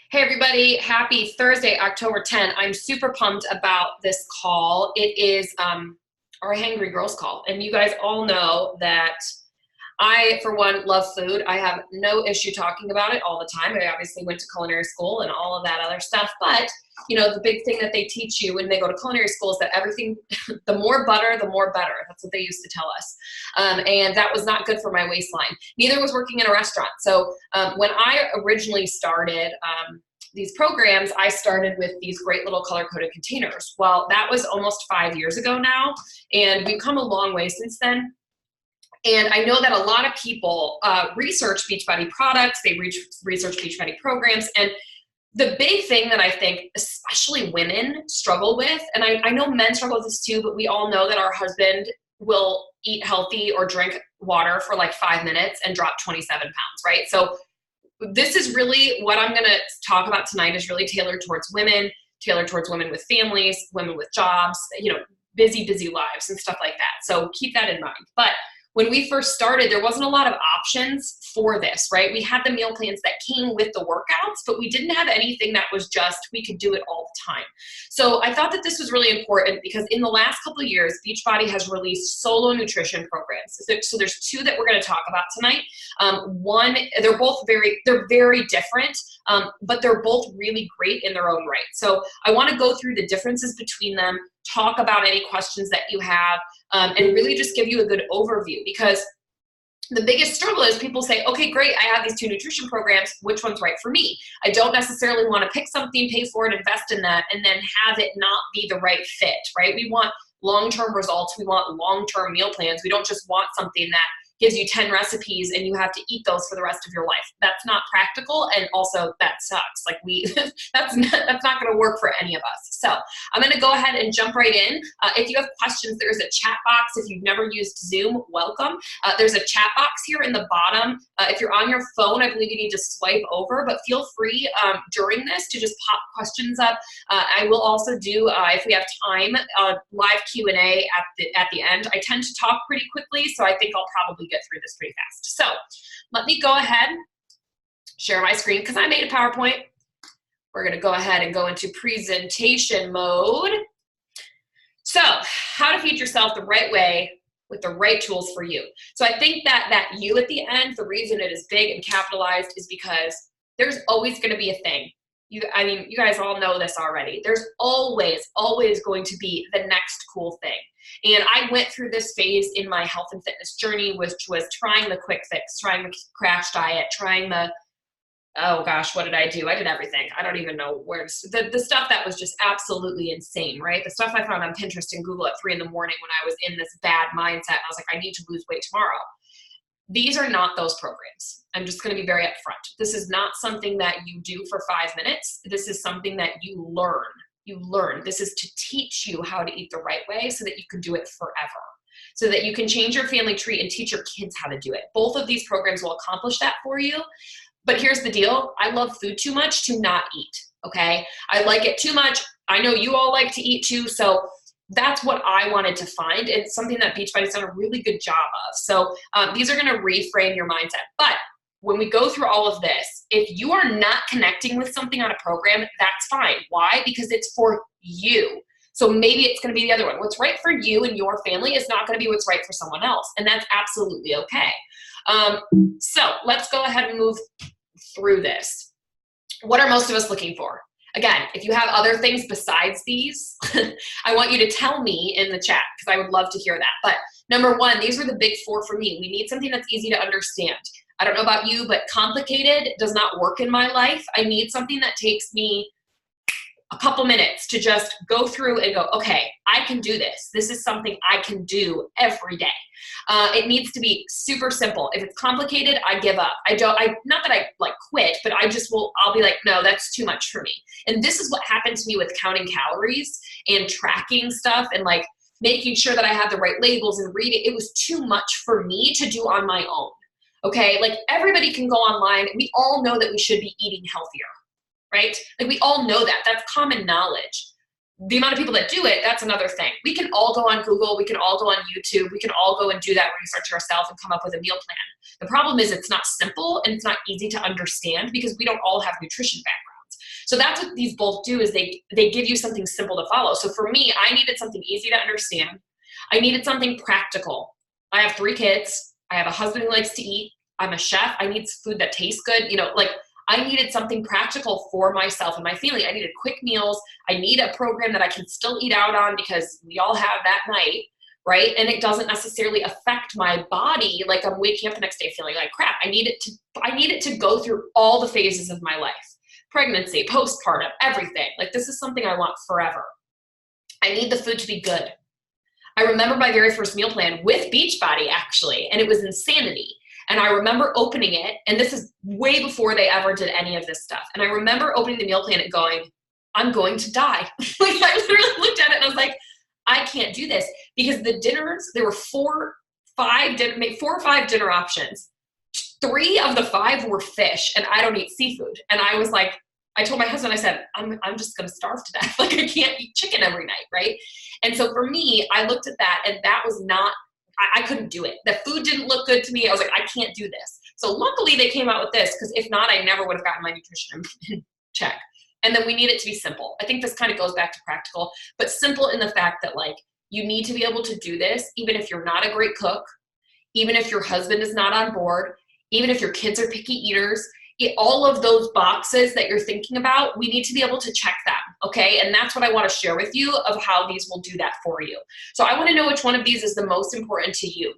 Hey everybody, happy Thursday, October 10th. I'm super pumped about this call. It is our Hangry Girls call. And you guys all know that I, for one, love food. I have no issue talking about it all the time. I obviously went to culinary school and all of that other stuff. But, the big thing that they teach you when they go to culinary school is that everything, the more butter, the more better. That's what they used to tell us. And that was not good for my waistline. Neither was working in a restaurant. So when I originally started these programs, I started with these great little color-coded containers. Well, that was almost 5 years ago now. And we've come a long way since then. And I know that a lot of people research Beachbody products, they research Beachbody programs, and the big thing that I think especially women struggle with, and I know men struggle with this too, but we all know that our husband will eat healthy or drink water for like 5 minutes and drop 27 pounds, right? So this is really what I'm gonna talk about tonight is really tailored towards women with families, women with jobs, busy lives and stuff like that. So keep that in mind. But when we first started, there wasn't a lot of options for this, right? We had the meal plans that came with the workouts, but we didn't have anything that was just, we could do it all the time. So I thought that this was really important because in the last couple of years, Beachbody has released solo nutrition programs. So there's two that we're gonna talk about tonight. One, they're very different, but they're both really great in their own right. So I wanna go through the differences between them, talk about any questions that you have, and really just give you a good overview, because the biggest struggle is people say, okay, great, I have these two nutrition programs, which one's right for me? I don't necessarily want to pick something, pay for it, invest in that, and then have it not be the right fit, right? We want long-term results. We want long-term meal plans. We don't just want something that gives you 10 recipes and you have to eat those for the rest of your life. That's not practical, and also that sucks. Like that's not gonna work for any of us. So I'm gonna go ahead and jump right in. If you have questions, there's a chat box. If you've never used Zoom, welcome. There's a chat box here in the bottom. If you're on your phone, I believe you need to swipe over, but feel free during this to just pop questions up. I will also do, if we have time, live Q&A at the end. I tend to talk pretty quickly, so I think I'll probably get through this pretty fast. So let me go ahead, share my screen because I made a PowerPoint. We're going to go ahead and go into presentation mode. So how to feed yourself the right way with the right tools for you. So I think that you at the end, the reason it is big and capitalized is because there's always going to be a thing. You guys all know this already. There's always going to be the next cool thing. And I went through this phase in my health and fitness journey, which was trying the quick fix, trying the crash diet, trying the, oh gosh, what did I do? I did everything. I don't even know where to, the stuff that was just absolutely insane, right? The stuff I found on Pinterest and Google at 3 in the morning when I was in this bad mindset. And I was like, I need to lose weight tomorrow. These are not those programs. I'm just going to be very upfront. This is not something that you do for 5 minutes. This is something that you learn. You learn. This is to teach you how to eat the right way so that you can do it forever, so that you can change your family tree and teach your kids how to do it. Both of these programs will accomplish that for you. But here's the deal. I love food too much to not eat, okay? I like it too much. I know you all like to eat too, so that's what I wanted to find. It's something that Beachbody's done a really good job of. So these are gonna reframe your mindset. But when we go through all of this, if you are not connecting with something on a program, that's fine. Why? Because it's for you. So maybe it's gonna be the other one. What's right for you and your family is not gonna be what's right for someone else. And that's absolutely okay. So let's go ahead and move through this. What are most of us looking for? Again, if you have other things besides these, I want you to tell me in the chat because I would love to hear that. But number one, these were the big four for me. We need something that's easy to understand. I don't know about you, but complicated does not work in my life. I need something that takes me a couple minutes to just go through and go, okay, I can do this. This is something I can do every day. It needs to be super simple. If it's complicated, I give up. Not that I like quit, but I'll be like, no, that's too much for me. And this is what happened to me with counting calories and tracking stuff and like making sure that I had the right labels and reading. It was too much for me to do on my own. Okay, like everybody can go online. We all know that we should be eating healthier, right? Like we all know that. That's common knowledge. The amount of people that do it, that's another thing. We can all go on Google. We can all go on YouTube. We can all go and do that research ourselves and come up with a meal plan. The problem is it's not simple and it's not easy to understand because we don't all have nutrition backgrounds. So that's what these both do, is they give you something simple to follow. So for me, I needed something easy to understand. I needed something practical. I have 3 kids. I have a husband who likes to eat. I'm a chef. I need food that tastes good. You know, like, I needed something practical for myself and my family. I needed quick meals. I need a program that I can still eat out on, because we all have that night, right? And it doesn't necessarily affect my body. Like, I'm waking up the next day feeling like crap. I need it to go through all the phases of my life. Pregnancy, postpartum, everything. Like, this is something I want forever. I need the food to be good. I remember my very first meal plan with Beachbody, actually, and it was insanity. And I remember opening it, and this is way before they ever did any of this stuff. And I remember opening the meal plan and going, I'm going to die. Like, I literally looked at it and I was like, I can't do this. Because the dinners, there were 4 or 5 dinner options. 3 of the 5 were fish, and I don't eat seafood. And I was like, I told my husband, I said, I'm just going to starve to death. Like, I can't eat chicken every night, right? And so for me, I looked at that, and that was not, I couldn't do it. The food didn't look good to me. I was like, I can't do this. So luckily they came out with this, because if not, I never would have gotten my nutrition in check. And then we need it to be simple. I think this kind of goes back to practical, but simple in the fact that, like, you need to be able to do this even if you're not a great cook, even if your husband is not on board, even if your kids are picky eaters. All of those boxes that you're thinking about, we need to be able to check them, okay? And that's what I want to share with you of how these will do that for you. So I want to know which one of these is the most important to you.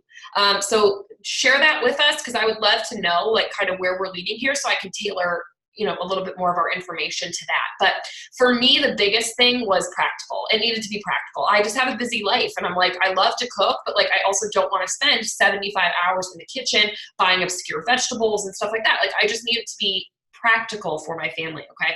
So share that with us, because I would love to know, like, kind of where we're leading here, so I can tailor, you know, a little bit more of our information to that. But for me, the biggest thing was practical. It needed to be practical. I just have a busy life, and I'm like, I love to cook, but, like, I also don't want to spend 75 hours in the kitchen buying obscure vegetables and stuff like that. Like, I just need it to be practical for my family, okay?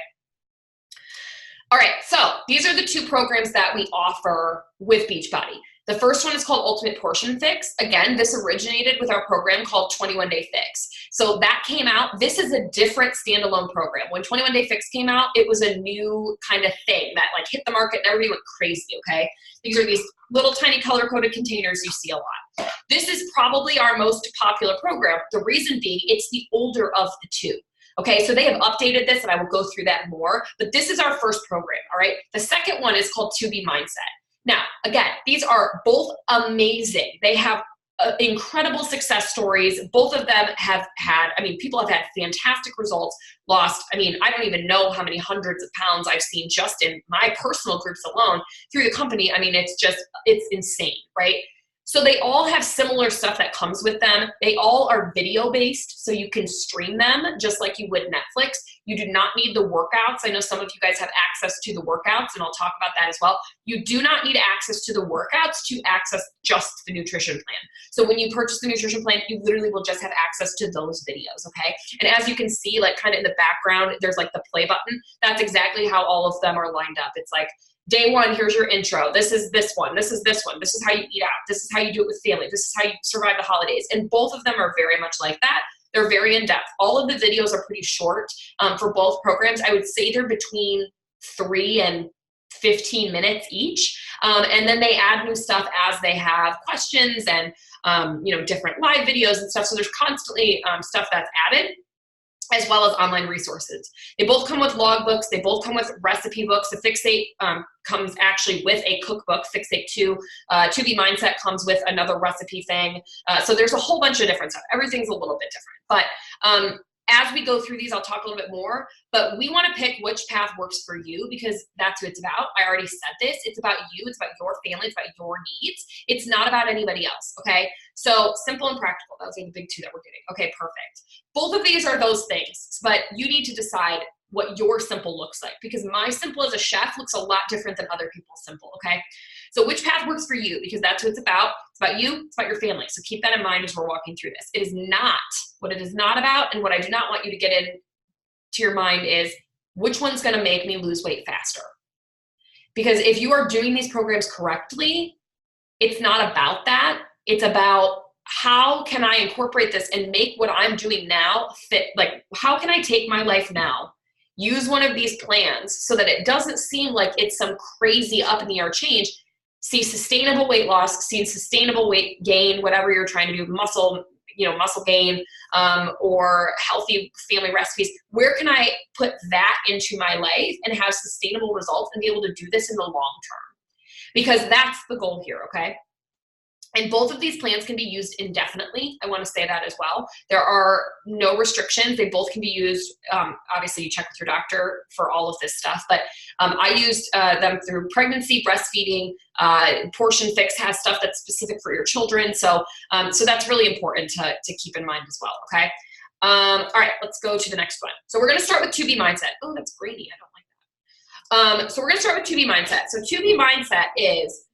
All right, so these are the 2 programs that we offer with Beachbody. The first one is called Ultimate Portion Fix. Again, this originated with our program called 21 Day Fix. So that came out. This is a different standalone program. When 21 Day Fix came out, it was a new kind of thing that, like, hit the market and everybody went crazy, okay? These are these little tiny color-coded containers you see a lot. This is probably our most popular program. The reason being, it's the older of the 2. Okay, so they have updated this, and I will go through that more, but this is our first program, all right? The second one is called 2B Mindset. Now, again, these are both amazing. They have incredible success stories. Both of them have had, I mean, people have had fantastic results, lost, I mean, I don't even know how many hundreds of pounds I've seen just in my personal groups alone through the company. I mean, it's insane, right? So they all have similar stuff that comes with them. They all are video-based, so you can stream them just like you would Netflix. You do not need the workouts. I know some of you guys have access to the workouts, and I'll talk about that as well. You do not need access to the workouts to access just the nutrition plan. So when you purchase the nutrition plan, you literally will just have access to those videos, okay? And as you can see, like, kind of in the background, there's, like, the play button. That's exactly how all of them are lined up. It's like, day 1, here's your intro. This is this one. This is this one. This is how you eat out. This is how you do it with family. This is how you survive the holidays. And both of them are very much like that. They're very in-depth. All of the videos are pretty short for both programs. I would say they're between 3 and 15 minutes each. And then they add new stuff as they have questions and, you know, different live videos and stuff. So there's constantly stuff that's added, as well as online resources. They both come with logbooks. They both come with recipe books. The Fixate comes actually with a cookbook, Fixate 2. 2B Mindset comes with another recipe thing. So there's a whole bunch of different stuff. Everything's a little bit different. But as we go through these, I'll talk a little bit more, but we want to pick which path works for you, because that's who it's about. I already said this. It's about you. It's about your family. It's about your needs. It's not about anybody else, okay? So simple and practical. Those are the big 2 that we're getting. Okay, perfect. Both of these are those things, but you need to decide what your simple looks like, because my simple as a chef looks a lot different than other people's simple, okay? So which path works for you, because that's what it's about. It's about you, it's about your family. So keep that in mind as we're walking through this. It is not, what it is not about, and what I do not want you to get into your mind is which one's gonna make me lose weight faster. Because if you are doing these programs correctly, it's not about that. It's about, how can I incorporate this and make what I'm doing now fit? Like, how can I take my life now, use one of these plans so that it doesn't seem like it's some crazy up in the air change, see sustainable weight loss, see sustainable weight gain, whatever you're trying to do, muscle, muscle gain, or healthy family recipes. Where can I put that into my life and have sustainable results and be able to do this in the long term? Because that's the goal here, okay? And both of these plans can be used indefinitely. I want to say that as well. There are no restrictions. They both can be used. Obviously, you check with your doctor for all of this stuff, but I used them through pregnancy, breastfeeding. Portion Fix has stuff that's specific for your children. So that's really important to keep in mind as well, okay? All right, let's go to the next one. So we're going to start with 2B Mindset. Oh, that's grainy. I don't like that. So we're going to start with 2B Mindset. So 2B Mindset is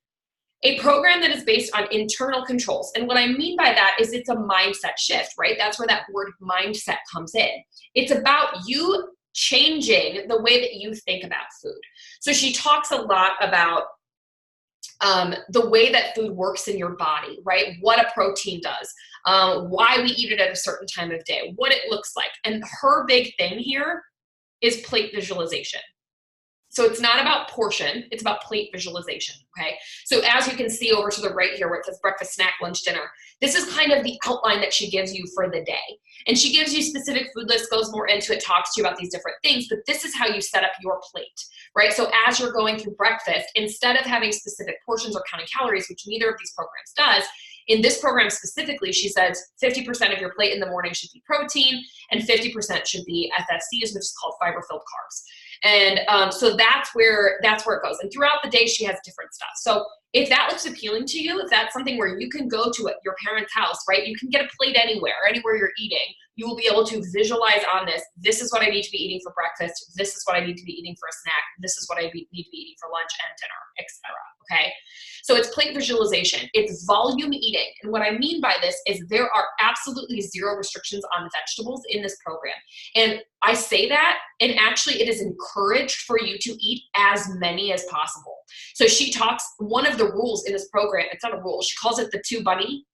a program that is based on internal controls. And what I mean by that is it's a mindset shift, right? That's where that word mindset comes in. It's about you changing the way that you think about food. So she talks a lot about the way that food works in your body, right? What a protein does, why we eat it at a certain time of day, what it looks like. And her big thing here is plate visualization. So it's not about portion, it's about plate visualization, okay? So as you can see over to the right here where it says breakfast, snack, lunch, dinner, this is kind of the outline that she gives you for the day. And she gives you specific food lists, goes more into it, talks to you about these different things, but this is how you set up your plate, right? So as you're going through breakfast, instead of having specific portions or counting calories, which neither of these programs does, in this program specifically, she says 50% of your plate in the morning should be protein and 50% should be FFCs, which is called fiber-filled carbs. And so that's where it goes. And throughout the day, she has different stuff. So if that looks appealing to you, if that's something where you can go to your parents' house, right? You can get a plate anywhere you're eating. You will be able to visualize on this. This is what I need to be eating for breakfast. This is what I need to be eating for a snack. This is what I need to be eating for lunch and dinner, etc. Okay? So it's plate visualization. It's volume eating. And what I mean by this is there are absolutely zero restrictions on vegetables in this program. And I say that, and actually it is encouraged for you to eat as many as possible. So she talks, one of the rules in this program, it's not a rule, she calls it the two bunny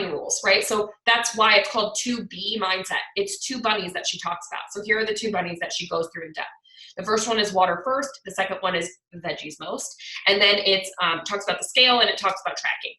rules, right? So that's why it's called 2B Mindset. It's 2 bunnies that she talks about. So here are the 2 bunnies that she goes through in depth. The first one is water first. The second one is veggies most. And then it talks about the scale and it talks about tracking.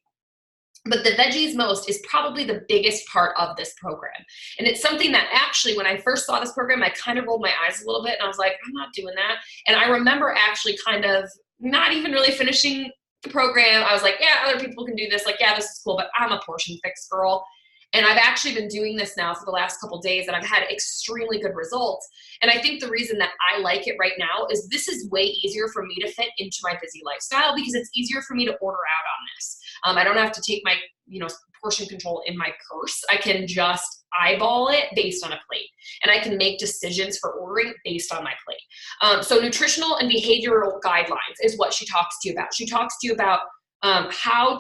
But the veggies most is probably the biggest part of this program. And it's something that actually, when I first saw this program, I kind of rolled my eyes a little bit and I was like, I'm not doing that. And I remember actually kind of not even really finishing the program. I was like, yeah, other people can do this. Like, yeah, this is cool, but I'm a Portion Fix girl. And I've actually been doing this now for the last couple of days and I've had extremely good results. And I think the reason that I like it right now is this is way easier for me to fit into my busy lifestyle because it's easier for me to order out on this. I don't have to take my, portion control in my purse. I can just eyeball it based on a plate. And I can make decisions for ordering based on my plate. So nutritional and behavioral guidelines is what she talks to you about. She talks to you about how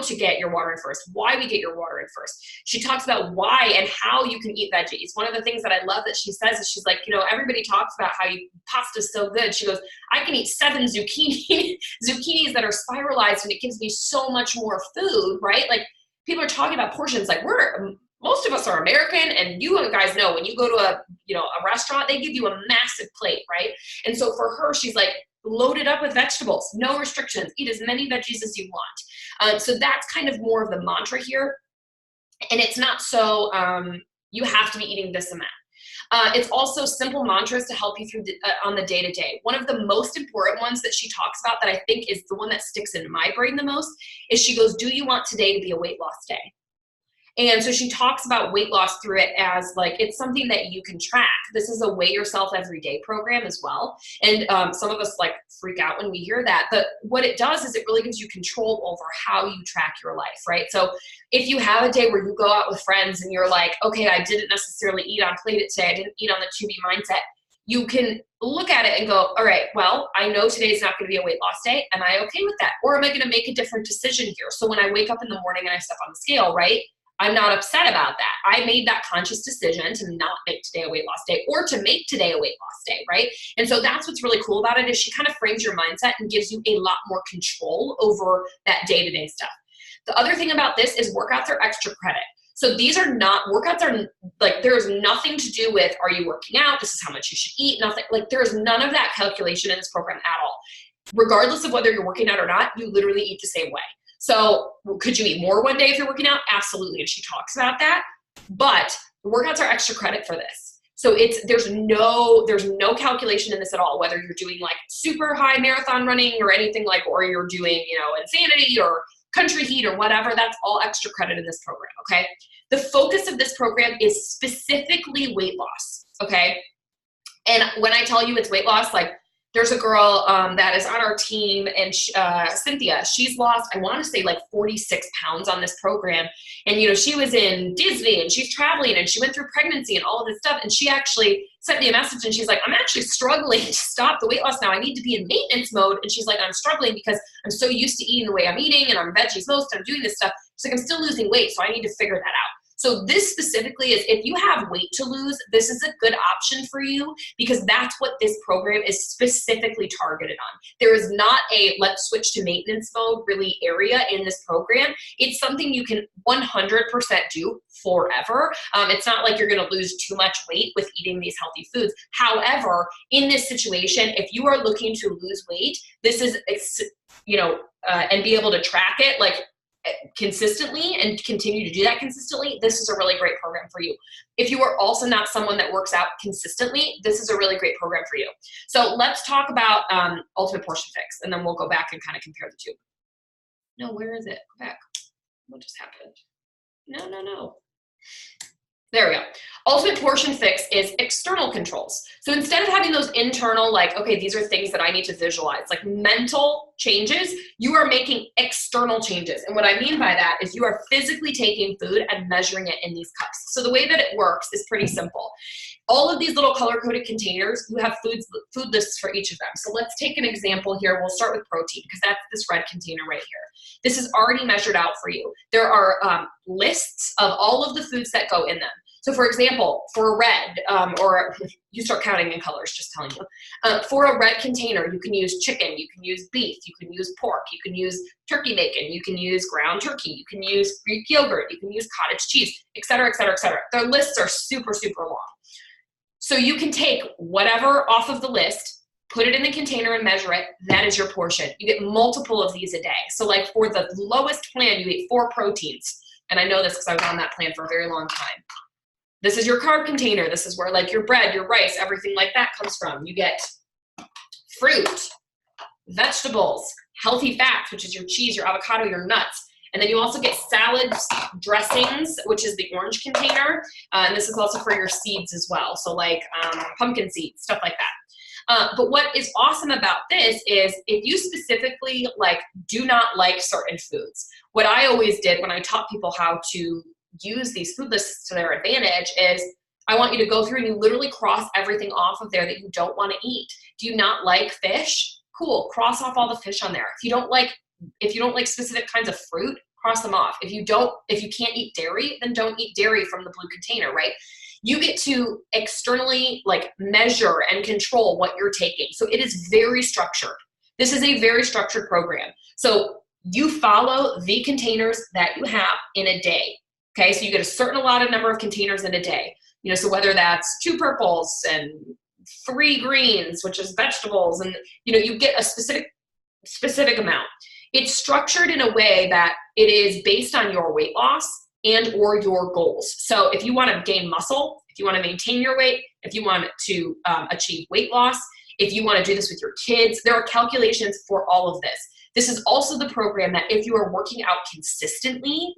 to get your water in first, why we get your water in first. She talks about why and how you can eat veggies. One of the things that I love that she says is she's like, everybody talks about how pasta's so good. She goes, I can eat 7 zucchinis that are spiralized and it gives me so much more food, right? Like people are talking about portions like most of us are American and you guys know when you go to a restaurant, they give you a massive plate, right? And so for her, she's like, load it up with vegetables, no restrictions, eat as many veggies as you want. So that's kind of more of the mantra here. And it's not so you have to be eating this amount. It's also simple mantras to help you through on the day-to-day. One of the most important ones that she talks about that I think is the one that sticks in my brain the most is she goes, do you want today to be a weight loss day? And so she talks about weight loss through it as like, it's something that you can track. This is a weigh yourself every day program as well. And some of us like freak out when we hear that, but what it does is it really gives you control over how you track your life, right? So if you have a day where you go out with friends and you're like, okay, I didn't necessarily eat on plate it today, I didn't eat on the 2B Mindset, you can look at it and go, all right, well, I know today's not going to be a weight loss day. Am I okay with that? Or am I going to make a different decision here? So when I wake up in the morning and I step on the scale, right, I'm not upset about that. I made that conscious decision to not make today a weight loss day or to make today a weight loss day, right? And so that's what's really cool about it is she kind of frames your mindset and gives you a lot more control over that day-to-day stuff. The other thing about this is workouts are extra credit. So these are not, workouts are like, there's nothing to do with, are you working out? This is how much you should eat. Nothing, like there's none of that calculation in this program at all. Regardless of whether you're working out or not, you literally eat the same way. So could you eat more one day if you're working out? Absolutely. And she talks about that. But workouts are extra credit for this. So there's no calculation in this at all, whether you're doing like super high marathon running or anything like, or you're doing, insanity or country heat or whatever. That's all extra credit in this program. Okay. The focus of this program is specifically weight loss. Okay. And when I tell you it's weight loss, like there's a girl that is on our team, and Cynthia, she's lost, I want to say like 46 pounds on this program. And, she was in Disney and she's traveling and she went through pregnancy and all of this stuff. And she actually sent me a message and she's like, I'm actually struggling to stop the weight loss now. I need to be in maintenance mode. And she's like, I'm struggling because I'm so used to eating the way I'm eating and I'm veggies most, I'm doing this stuff. She's like, I'm still losing weight. So I need to figure that out. So this specifically is, if you have weight to lose, this is a good option for you, because that's what this program is specifically targeted on. There is not a let's switch to maintenance mode really area in this program. It's something you can 100% do forever. It's not like you're going to lose too much weight with eating these healthy foods. However, in this situation, if you are looking to lose weight, this is, and be able to track it, like, consistently and continue to do that consistently, this is a really great program for you. If you are also not someone that works out consistently, this is a really great program for you. So let's talk about Ultimate Portion Fix, and then we'll go back and kind of compare the two. No, where is it? Go back. What just happened? No. There we go. Ultimate Portion Fix is external controls. So instead of having those internal, like, okay, these are things that I need to visualize, like mental changes, you are making external changes. And what I mean by that is you are physically taking food and measuring it in these cups. So the way that it works is pretty simple. All of these little color-coded containers, you have food lists for each of them. So let's take an example here. We'll start with protein, because that's this red container right here. This is already measured out for you. There are lists of all of the foods that go in them. So for example, for a red, or you start counting in colors, just telling you. For a red container, you can use chicken, you can use beef, you can use pork, you can use turkey bacon, you can use ground turkey, you can use Greek yogurt, you can use cottage cheese, et cetera, et cetera, et cetera. Their lists are super, super long. So you can take whatever off of the list, put it in the container and measure it. That is your portion. You get multiple of these a day. So like for the lowest plan, you eat 4 proteins. And I know this because I was on that plan for a very long time. This is your carb container. This is where like your bread, your rice, everything like that comes from. You get fruit, vegetables, healthy fats, which is your cheese, your avocado, your nuts. And then you also get salads, dressings, which is the orange container. And this is also for your seeds as well. So like pumpkin seeds, stuff like that. But what is awesome about this is if you specifically do not like certain foods, what I always did when I taught people how to use these food lists to their advantage is I want you to go through and you literally cross everything off of there that you don't want to eat. Do you not like fish? Cool. Cross off all the fish on there. If you don't like specific kinds of fruit, cross them off. If you can't eat dairy, then don't eat dairy from the blue container, right? You get to externally measure and control what you're taking. So it is very structured. This is a very structured program. So you follow the containers that you have in a day. Okay, so you get a certain allotted number of containers in a day. So whether that's 2 purples and 3 greens, which is vegetables, and you get a specific amount. It's structured in a way that it is based on your weight loss and or your goals. So if you want to gain muscle, if you want to maintain your weight, if you want to achieve weight loss, if you want to do this with your kids, there are calculations for all of this. This is also the program that if you are working out consistently,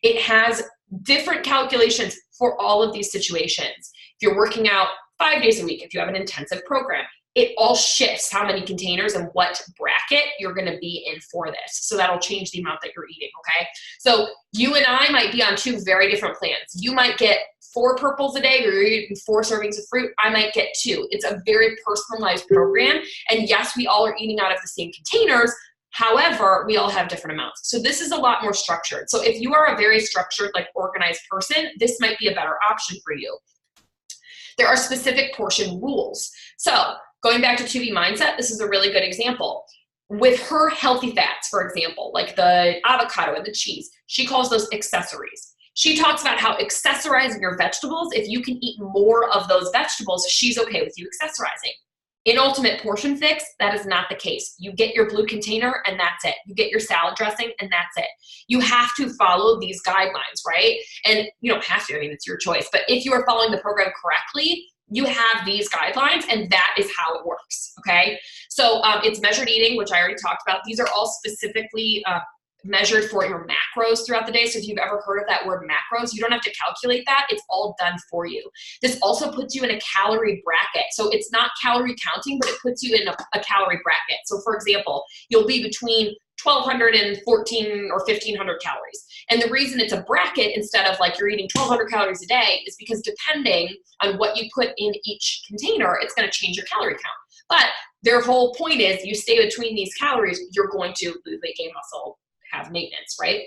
it has different calculations for all of these situations. If you're working out 5 days a week, if you have an intensive program, it all shifts how many containers and what bracket you're going to be in for this. So that'll change the amount that you're eating, okay? So you and I might be on 2 very different plans. You might get 4 purples a day, or you're eating 4 servings of fruit. I might get 2. It's a very personalized program. And yes, we all are eating out of the same containers. However, we all have different amounts. So this is a lot more structured. So if you are a very structured, organized person, this might be a better option for you. There are specific portion rules. So going back to 2B Mindset, this is a really good example. With her healthy fats, for example, like the avocado and the cheese, she calls those accessories. She talks about how accessorizing your vegetables, if you can eat more of those vegetables, she's okay with you accessorizing. In Ultimate Portion Fix, that is not the case. You get your blue container and that's it. You get your salad dressing and that's it. You have to follow these guidelines, right? And you don't have to, I mean, it's your choice. But if you are following the program correctly, you have these guidelines and that is how it works, okay? So it's measured eating, which I already talked about. These are all specifically measured for your macros throughout the day. So if you've ever heard of that word macros, you don't have to calculate that. It's all done for you. This also puts you in a calorie bracket. So it's not calorie counting, but it puts you in a calorie bracket. So for example, you'll be between 1,200 and 1,400 or 1,500 calories. And the reason it's a bracket instead of like you're eating 1,200 calories a day is because depending on what you put in each container, it's going to change your calorie count. But their whole point is you stay between these calories, you're going to lose weight, gain muscle, have maintenance, right?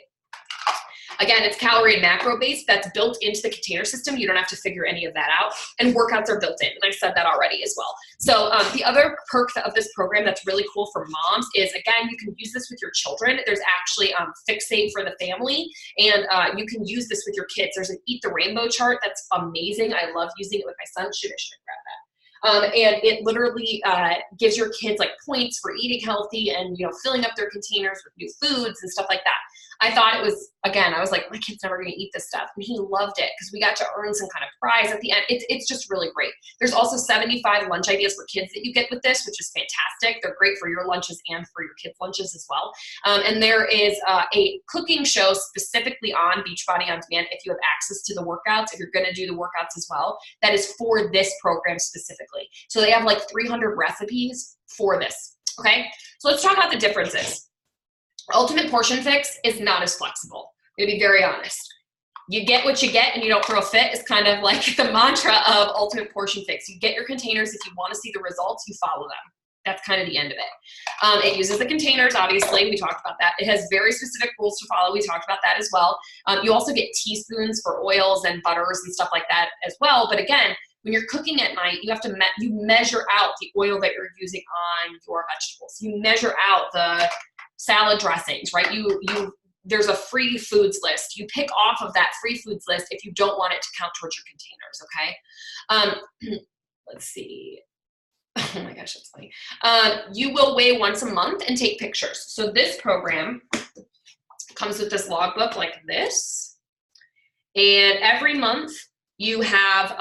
Again, it's calorie and macro based. That's built into the container system. You don't have to figure any of that out. And workouts are built in. And I've said that already as well. So the other perk of this program that's really cool for moms is, again, you can use this with your children. There's actually Fixate for the family. And you can use this with your kids. There's an Eat the Rainbow chart that's amazing. I love using it with my son. Should I grab that? And it literally gives your kids like points for eating healthy and, you know, filling up their containers with new foods and stuff like that. I thought it was, again, I was like, my kid's never going to eat this stuff. And he loved it because we got to earn some kind of prize at the end. It's just really great. There's also 75 lunch ideas for kids that you get with this, which is fantastic. They're great for your lunches and for your kids' lunches as well. And there is a cooking show specifically on Beachbody On Demand if you have access to the workouts, if you're going to do the workouts as well, that is for this program specifically. So they have like 300 recipes for this, okay? So let's talk about the differences. Ultimate Portion Fix is not as flexible. I'm gonna be very honest. You get what you get and you don't throw a fit is kind of like the mantra of Ultimate Portion Fix. You get your containers. If you want to see the results, you follow them. That's kind of the end of it. It uses the containers, obviously. We talked about that. It has very specific rules to follow. We talked about that as well. You also get teaspoons for oils and butters and stuff like that as well. But again, when you're cooking at night, you have to you measure out the oil that you're using on your vegetables. You measure out the salad dressings, right? There's a free foods list. You pick off of that free foods list if you don't want it to count towards your containers, okay? Let's see. Oh my gosh, that's funny. You will weigh once a month and take pictures. So this program comes with this logbook like this. And every month you have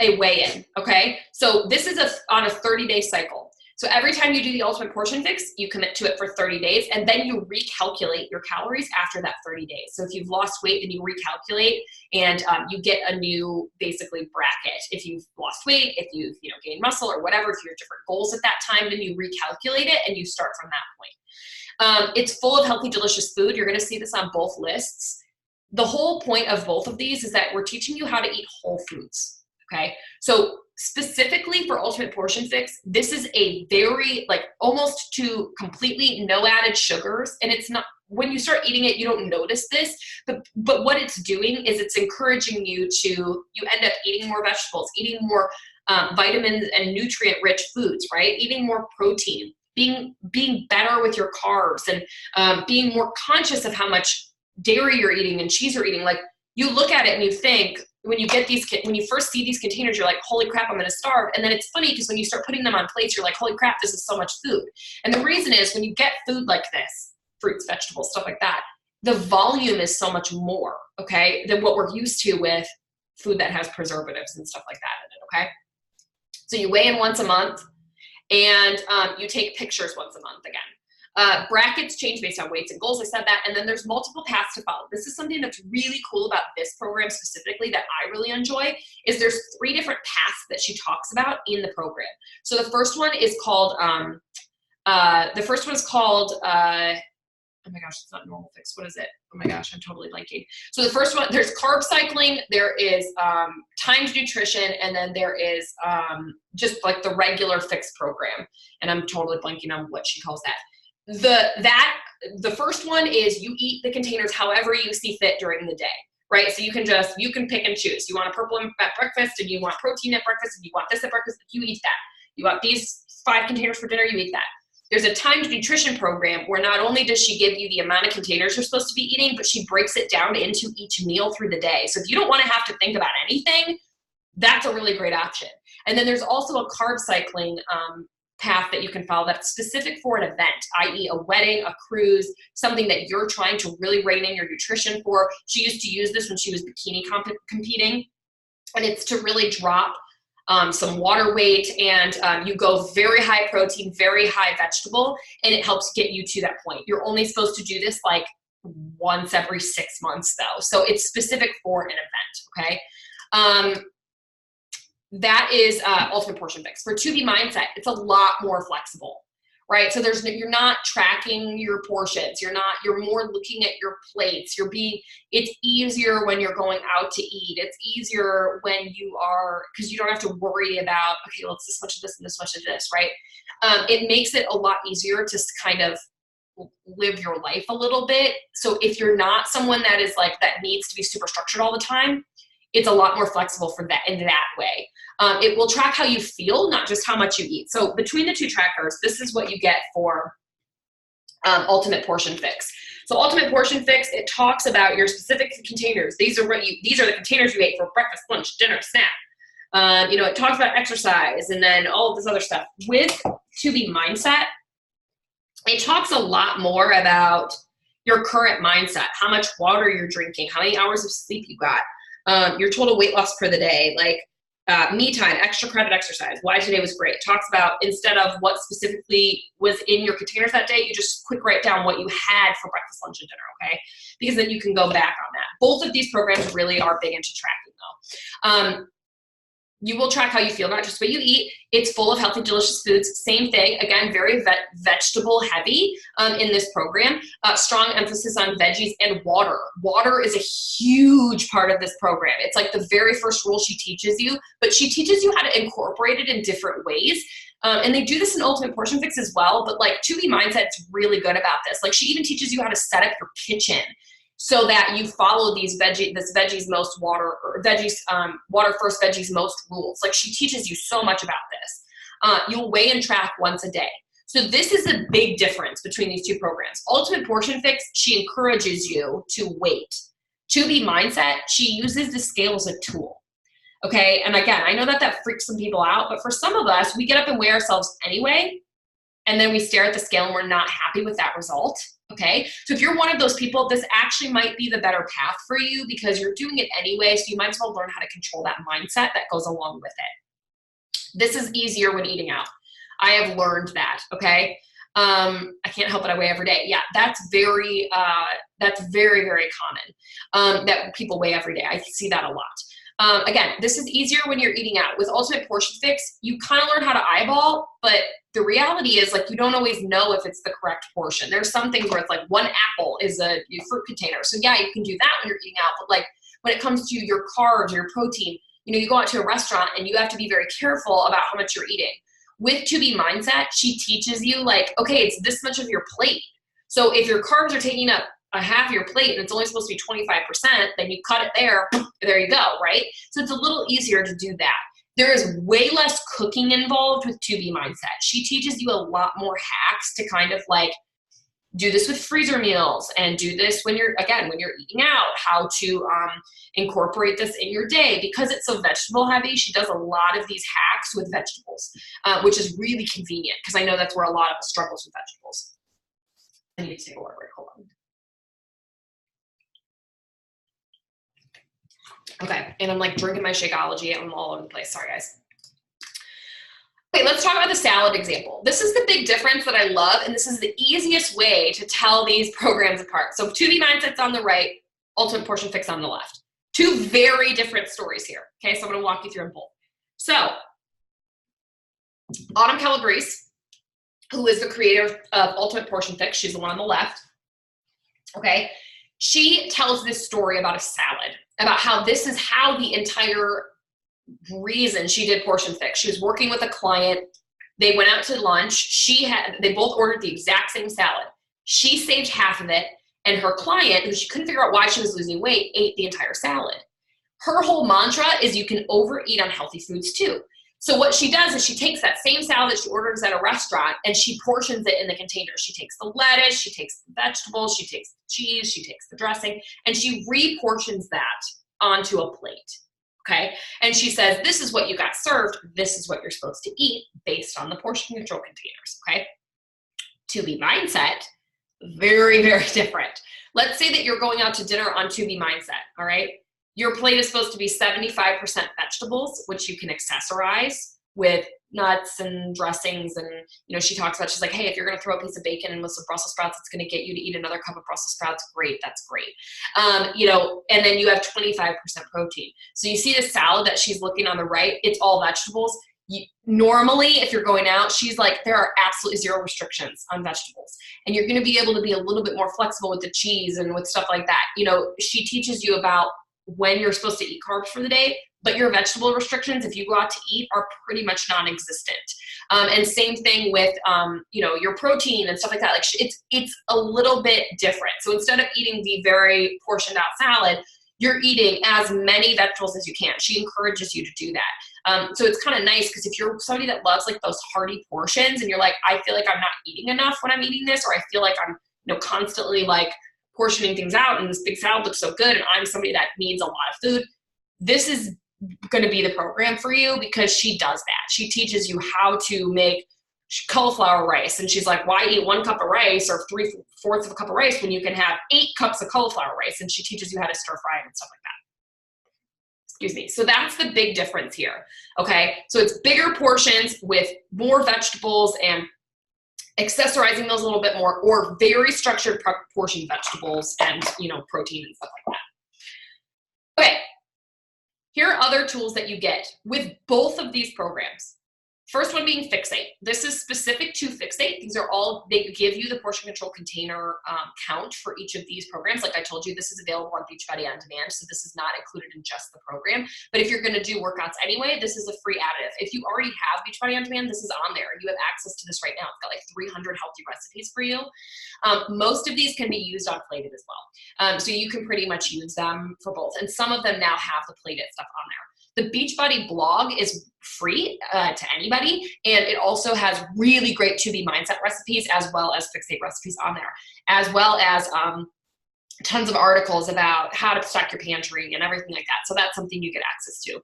a weigh-in, okay? So this is on a 30-day cycle. So every time you do the Ultimate Portion Fix, you commit to it for 30 days, and then you recalculate your calories after that 30 days. So if you've lost weight, then you recalculate, and you get a new, basically, bracket. If you've lost weight, if you've gained muscle or whatever, if you have different goals at that time, then you recalculate it, and you start from that point. It's full of healthy, delicious food. You're going to see this on both lists. The whole point of both of these is that we're teaching you how to eat whole foods, okay? So specifically for Ultimate Portion Fix, this is a very, like, almost to completely no added sugars. And it's not, when you start eating it, you don't notice this, but what it's doing is it's encouraging you end up eating more vegetables, eating more vitamins and nutrient-rich foods, right? Eating more protein, being better with your carbs, and being more conscious of how much dairy you're eating and cheese you're eating. Like, you look at it and you think, when you first see these containers, you're like, holy crap, I'm going to starve. And then it's funny because when you start putting them on plates, you're like, holy crap, this is so much food. And the reason is when you get food like this, fruits, vegetables, stuff like that, the volume is so much more, okay, than what we're used to with food that has preservatives and stuff like that in it, okay? So you weigh in once a month, and you take pictures once a month again. Brackets change based on weights and goals. I said that. And then there's multiple paths to follow. This is something that's really cool about this program specifically that I really enjoy, is there's 3 different paths that she talks about in the program. So the first one is called, oh my gosh, it's not Normal Fix. What is it? Oh my gosh, I'm totally blanking. So the first one, there's carb cycling, there is timed nutrition, and then there is just like the regular fix program. And I'm totally blanking on what she calls that. The first one is you eat the containers however you see fit during the day, right? So you can pick and choose. You want a purple at breakfast, and you want protein at breakfast, and you want this at breakfast, you eat that. You want these 5 containers for dinner, you eat that. There's a timed nutrition program where not only does she give you the amount of containers you're supposed to be eating, but she breaks it down into each meal through the day. So if you don't want to have to think about anything, that's a really great option. And then there's also a carb cycling path that you can follow that's specific for an event, i.e. a wedding, a cruise, something that you're trying to really rein in your nutrition for. She used to use this when she was bikini competing, and it's to really drop some water weight, and you go very high protein, very high vegetable, and it helps get you to that point. You're only supposed to do this like once every 6 months though. So it's specific for an event, okay? That is Ultimate Portion Fix. For 2B Mindset, it's a lot more flexible, right? So you're not tracking your portions. You're more looking at your plates. It's easier when you're going out to eat. It's easier when because you don't have to worry about, okay, well, it's this much of this and this much of this, right? It makes it a lot easier to kind of live your life a little bit. So if you're not someone that needs to be super structured all the time, it's a lot more flexible for that in that way. It will track how you feel, not just how much you eat. So between the two trackers, this is what you get for Ultimate Portion Fix. So Ultimate Portion Fix, it talks about your specific containers. These are the containers you ate for breakfast, lunch, dinner, snack. It talks about exercise and then all of this other stuff. With 2B Mindset, it talks a lot more about your current mindset, how much water you're drinking, how many hours of sleep you got. Your total weight loss for the day, me time, extra credit exercise, why today was great. Talks about, instead of what specifically was in your containers that day, you just quick write down what you had for breakfast, lunch, and dinner, okay? Because then you can go back on that. Both of these programs really are big into tracking though. You will track how you feel, not just what you eat. It's full of healthy, delicious foods. Same thing, again, very vegetable heavy in this program. Strong emphasis on veggies and water. Water is a huge part of this program. It's like the very first rule she teaches you, but she teaches you how to incorporate it in different ways. And they do this in Ultimate Portion Fix as well, but 2B Mindset's really good about this. She even teaches you how to set up your kitchen so that you follow this veggies most water, or water first, veggies most rules. She teaches you so much about this. You'll weigh and track once a day. So this is a big difference between these two programs. Ultimate Portion Fix, she encourages you to weight. 2B Mindset, she uses the scale as a tool. Okay, and again, I know that freaks some people out, but for some of us, we get up and weigh ourselves anyway, and then we stare at the scale and we're not happy with that result. Okay, so if you're one of those people, this actually might be the better path for you because you're doing it anyway, so you might as well learn how to control that mindset that goes along with it. This is easier when eating out. I have learned that, okay? I can't help it, I weigh every day. Yeah, that's very, very common that people weigh every day. I see that a lot. Again, this is easier when you're eating out. With Ultimate Portion Fix, you kind of learn how to eyeball, but the reality is you don't always know if it's the correct portion. There's some things where it's one apple is a fruit container. So yeah, you can do that when you're eating out, but when it comes to your carbs or your protein, you go out to a restaurant and you have to be very careful about how much you're eating. With 2B Mindset, she teaches you okay, it's this much of your plate. So if your carbs are taking up a half your plate and it's only supposed to be 25%, then you cut it there you go, right? So it's a little easier to do that. There is way less cooking involved with 2B Mindset. She teaches you a lot more hacks to kind of do this with freezer meals and do this when you're eating out, how to incorporate this in your day. Because it's so vegetable heavy, she does a lot of these hacks with vegetables, which is really convenient because I know that's where a lot of us struggles with vegetables. I need to take a water break, hold on. Okay, and I'm drinking my Shakeology and I'm all over the place. Sorry, guys. Okay, let's talk about the salad example. This is the big difference that I love, and this is the easiest way to tell these programs apart. So 2B Mindset's on the right, Ultimate Portion Fix on the left. Two very different stories here. Okay, so I'm gonna walk you through them both. So, Autumn Calabrese, who is the creator of Ultimate Portion Fix, she's the one on the left. Okay, she tells this story about a salad, about how this is how the entire reason she did Portion Fix. She was working with a client. They went out to lunch. They both ordered the exact same salad. She saved half of it, and her client, who she couldn't figure out why she was losing weight, ate the entire salad. Her whole mantra is you can overeat on healthy foods too. So what she does is she takes that same salad that she orders at a restaurant and she portions it in the container. She takes the lettuce, she takes the vegetables, she takes the cheese, she takes the dressing, and she reportions that onto a plate. Okay. And she says, this is what you got served. This is what you're supposed to eat based on the portion control containers. Okay. To be mindset, very, very different. Let's say that you're going out to dinner on to be mindset. All right. Your plate is supposed to be 75% vegetables, which you can accessorize with nuts and dressings. And, you know, she talks about, she's like, hey, if you're going to throw a piece of bacon in with some Brussels sprouts, it's going to get you to eat another cup of Brussels sprouts. Great. That's great. You know, and then you have 25% protein. So you see the salad that she's looking on the right, it's all vegetables. Normally, if you're going out, she's like, there are absolutely zero restrictions on vegetables. And you're going to be able to be a little bit more flexible with the cheese and with stuff like that. You know, she teaches you about when you're supposed to eat carbs for the day, but your vegetable restrictions, if you go out to eat, are pretty much non-existent. And same thing with, you know, your protein and stuff like that. Like it's a little bit different. So instead of eating the very portioned out salad, you're eating as many vegetables as you can. She encourages you to do that. So it's kind of nice because if you're somebody that loves like those hearty portions and you're like, I feel like I'm not eating enough when I'm eating this, or I feel like I'm, you know, constantly like portioning things out and this big salad looks so good and I'm somebody that needs a lot of food, this is going to be the program for you because she does that. She teaches you how to make cauliflower rice. And she's like, why eat 1 cup of rice or 3/4 of a cup of rice when you can have 8 cups of cauliflower rice? And she teaches you how to stir fry it and stuff like that. Excuse me. So that's the big difference here. Okay. So it's bigger portions with more vegetables and accessorizing those a little bit more, or very structured portion vegetables and, you know, protein and stuff like that. Okay. Here are other tools that you get with both of these programs. First one being Fixate. This is specific to Fixate. These are all, they give you the portion control container count for each of these programs. Like I told you, this is available on Beachbody On Demand, so this is not included in just the program. But if you're going to do workouts anyway, this is a free additive. If you already have Beachbody On Demand, this is on there. You have access to this right now. It's got like 300 healthy recipes for you. Most of these can be used on Plated as well. So you can pretty much use them for both. And some of them now have the Plated stuff on there. The Beachbody blog is free to anybody, and it also has really great To Be Mindset recipes as well as Fixate recipes on there, as well as tons of articles about how to stock your pantry and everything like that. So that's something you get access to.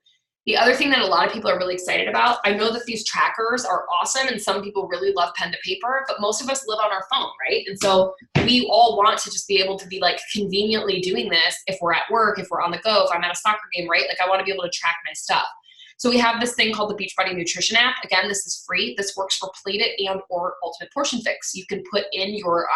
The other thing that a lot of people are really excited about, I know that these trackers are awesome and some people really love pen to paper, but most of us live on our phone, right? And so we all want to just be able to be like conveniently doing this if we're at work, if we're on the go, if I'm at a soccer game, right? Like I want to be able to track my stuff. So we have this thing called the Beachbody Nutrition app. Again, this is free. This works for Plated and or Ultimate Portion Fix. You can put in your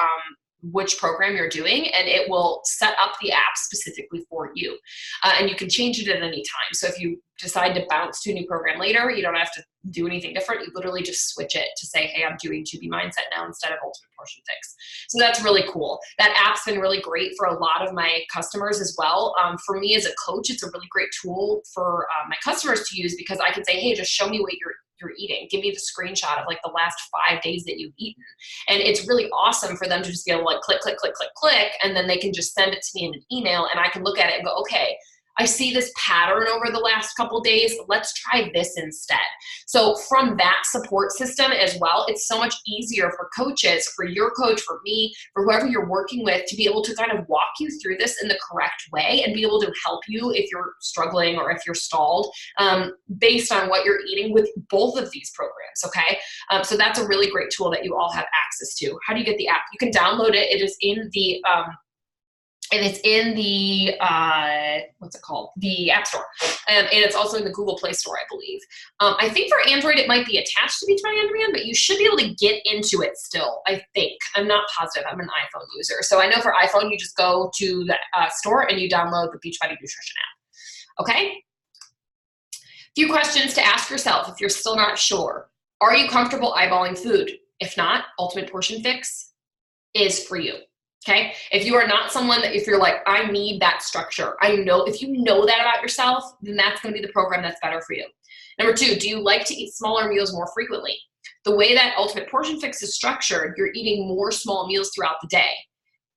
which program you're doing, and it will set up the app specifically for you. And you can change it at any time. So if you decide to bounce to a new program later, you don't have to do anything different. You literally just switch it to say, hey, I'm doing To Be Mindset now instead of Ultimate Portion Fix. So that's really cool. That app's been really great for a lot of my customers as well. For me as a coach, it's a really great tool for my customers to use because I can say, hey, just show me what you're eating. Give me the screenshot of like the last 5 days that you've eaten. And it's really awesome for them to just be able to like click, click, click, click, click, and then they can just send it to me in an email and I can look at it and go, okay, I see this pattern over the last couple days. Let's try this instead. So from that support system as well, it's so much easier for coaches, for your coach, for me, for whoever you're working with to be able to kind of walk you through this in the correct way and be able to help you if you're struggling or if you're stalled based on what you're eating with both of these programs, okay? So that's a really great tool that you all have access to. How do you get the app? You can download it. It is in the and it's in the, what's it called? The App Store. And it's also in the Google Play Store, I believe. I think for Android, it might be attached to Beachbody On Demand, but you should be able to get into it still, I think. I'm not positive. I'm an iPhone user. So I know for iPhone, you just go to the store and you download the Beachbody Nutrition app. Okay? Few questions to ask yourself if you're still not sure. Are you comfortable eyeballing food? If not, Ultimate Portion Fix is for you. Okay. If you are not someone that, if you're like, I need that structure, I know, if you know that about yourself, then that's going to be the program that's better for you. Number 2, do you like to eat smaller meals more frequently? The way that Ultimate Portion Fix is structured, you're eating more small meals throughout the day.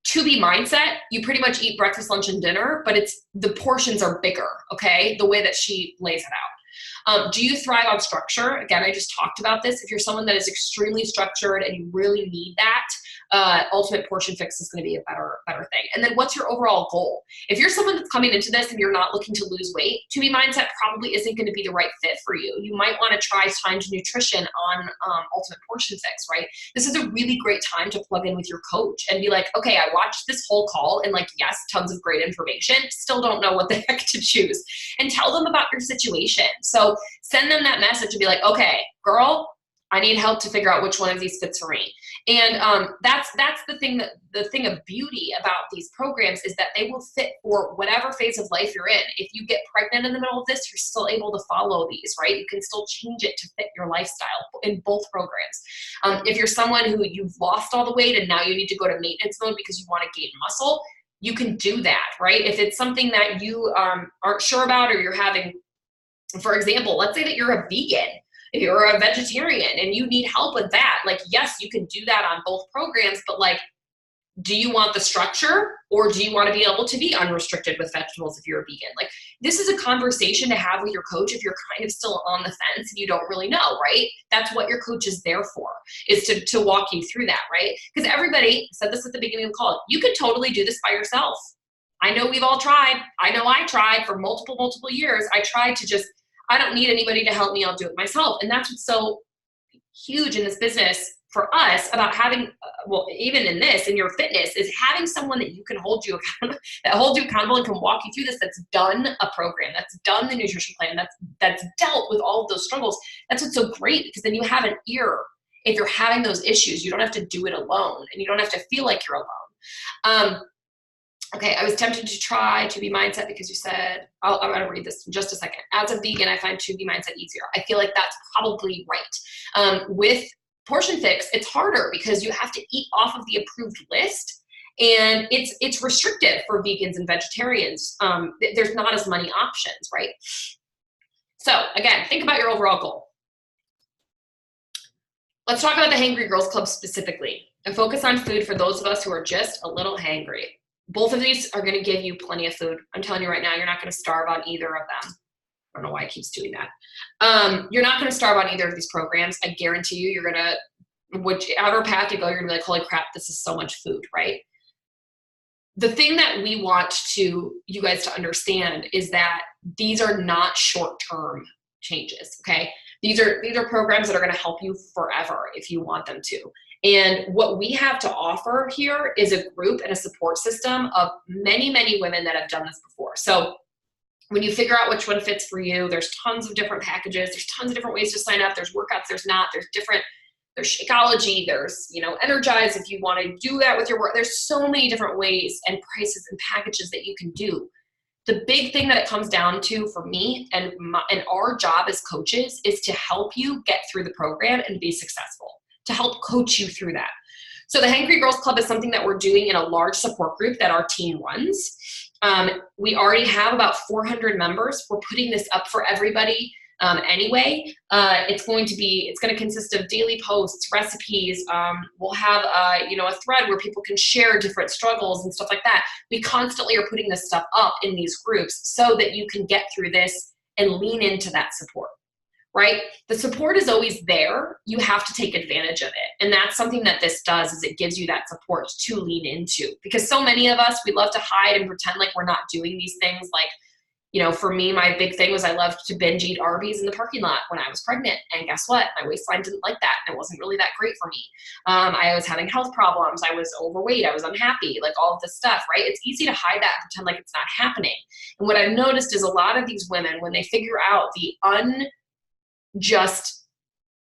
To Be Mindset, you pretty much eat breakfast, lunch, and dinner, but the portions are bigger. Okay. The way that she lays it out. Do you thrive on structure? Again, I just talked about this. If you're someone that is extremely structured and you really need that, Ultimate Portion Fix is going to be a better thing. And then what's your overall goal? If you're someone that's coming into this and you're not looking to lose weight, To Be Mindset probably isn't going to be the right fit for you. You might want to try Timed Nutrition on Ultimate Portion Fix, right? This is a really great time to plug in with your coach and be like, okay, I watched this whole call and like, yes, tons of great information, still don't know what the heck to choose. And tell them about your situation. So send them that message and be like, okay, girl, I need help to figure out which one of these fits for me. And that's the thing of beauty about these programs is that they will fit for whatever phase of life you're in. If you get pregnant in the middle of this, you're still able to follow these, right? You can still change it to fit your lifestyle in both programs. If you're someone who you've lost all the weight and now you need to go to maintenance mode because you want to gain muscle, you can do that, right? If it's something that you aren't sure about, or you're having, for example, let's say that you're a vegan, you're a vegetarian and you need help with that. Like, yes, you can do that on both programs, but like, do you want the structure or do you want to be able to be unrestricted with vegetables if you're a vegan? Like, this is a conversation to have with your coach if you're kind of still on the fence and you don't really know, right? That's what your coach is there for, is to walk you through that, right? Because everybody said this at the beginning of the call, you can totally do this by yourself. I know we've all tried. I know I tried for multiple years. I tried to just, I don't need anybody to help me. I'll do it myself. And that's what's so huge in this business for us about having, well, even in this, in your fitness, is having someone that you can hold you accountable, that holds you accountable and can walk you through this, that's done a program, that's done the nutrition plan, that's dealt with all of those struggles. That's what's so great, because then you have an ear. If you're having those issues, you don't have to do it alone, and you don't have to feel like you're alone. Okay, I was tempted to try To Be Mindset because you said, I'm going to read this in just a second. As a vegan, I find To Be Mindset easier. I feel like that's probably right. With Portion Fix, it's harder because you have to eat off of the approved list, and it's restrictive for vegans and vegetarians. There's not as many options, right? So again, think about your overall goal. Let's talk about the Hangry Girls Club specifically and focus on food for those of us who are just a little hangry. Both of these are going to give you plenty of food. I'm telling you right now, you're not going to starve on either of them. I don't know why it keeps doing that. You're not going to starve on either of these programs. I guarantee you, you're going to, whichever path you go, you're going to be like, holy crap, this is so much food, right? The thing that we want you guys to understand is that these are not short-term changes, okay? These are programs that are going to help you forever if you want them to. And what we have to offer here is a group and a support system of many, many women that have done this before. So when you figure out which one fits for you, there's tons of different packages. There's tons of different ways to sign up. There's workouts, there's Shakeology, there's, Energize if you want to do that with your work. There's so many different ways and prices and packages that you can do. The big thing that it comes down to for me and our job as coaches is to help you get through the program and be successful, to help coach you through that. So the Hangry Girls Club is something that we're doing in a large support group that our team runs. We already have about 400 members. We're putting this up for everybody anyway. It's going to consist of daily posts, recipes. We'll have a thread where people can share different struggles and stuff like that. We constantly are putting this stuff up in these groups so that you can get through this and lean into that support. Right? The support is always there. You have to take advantage of it. And that's something that this does, is it gives you that support to lean into. Because so many of us, we love to hide and pretend like we're not doing these things. Like, for me, my big thing was I loved to binge eat Arby's in the parking lot when I was pregnant. And guess what? My waistline didn't like that. And it wasn't really that great for me. I was having health problems. I was overweight. I was unhappy, like all of this stuff, right? It's easy to hide that and pretend like it's not happening. And what I've noticed is a lot of these women, when they figure out the just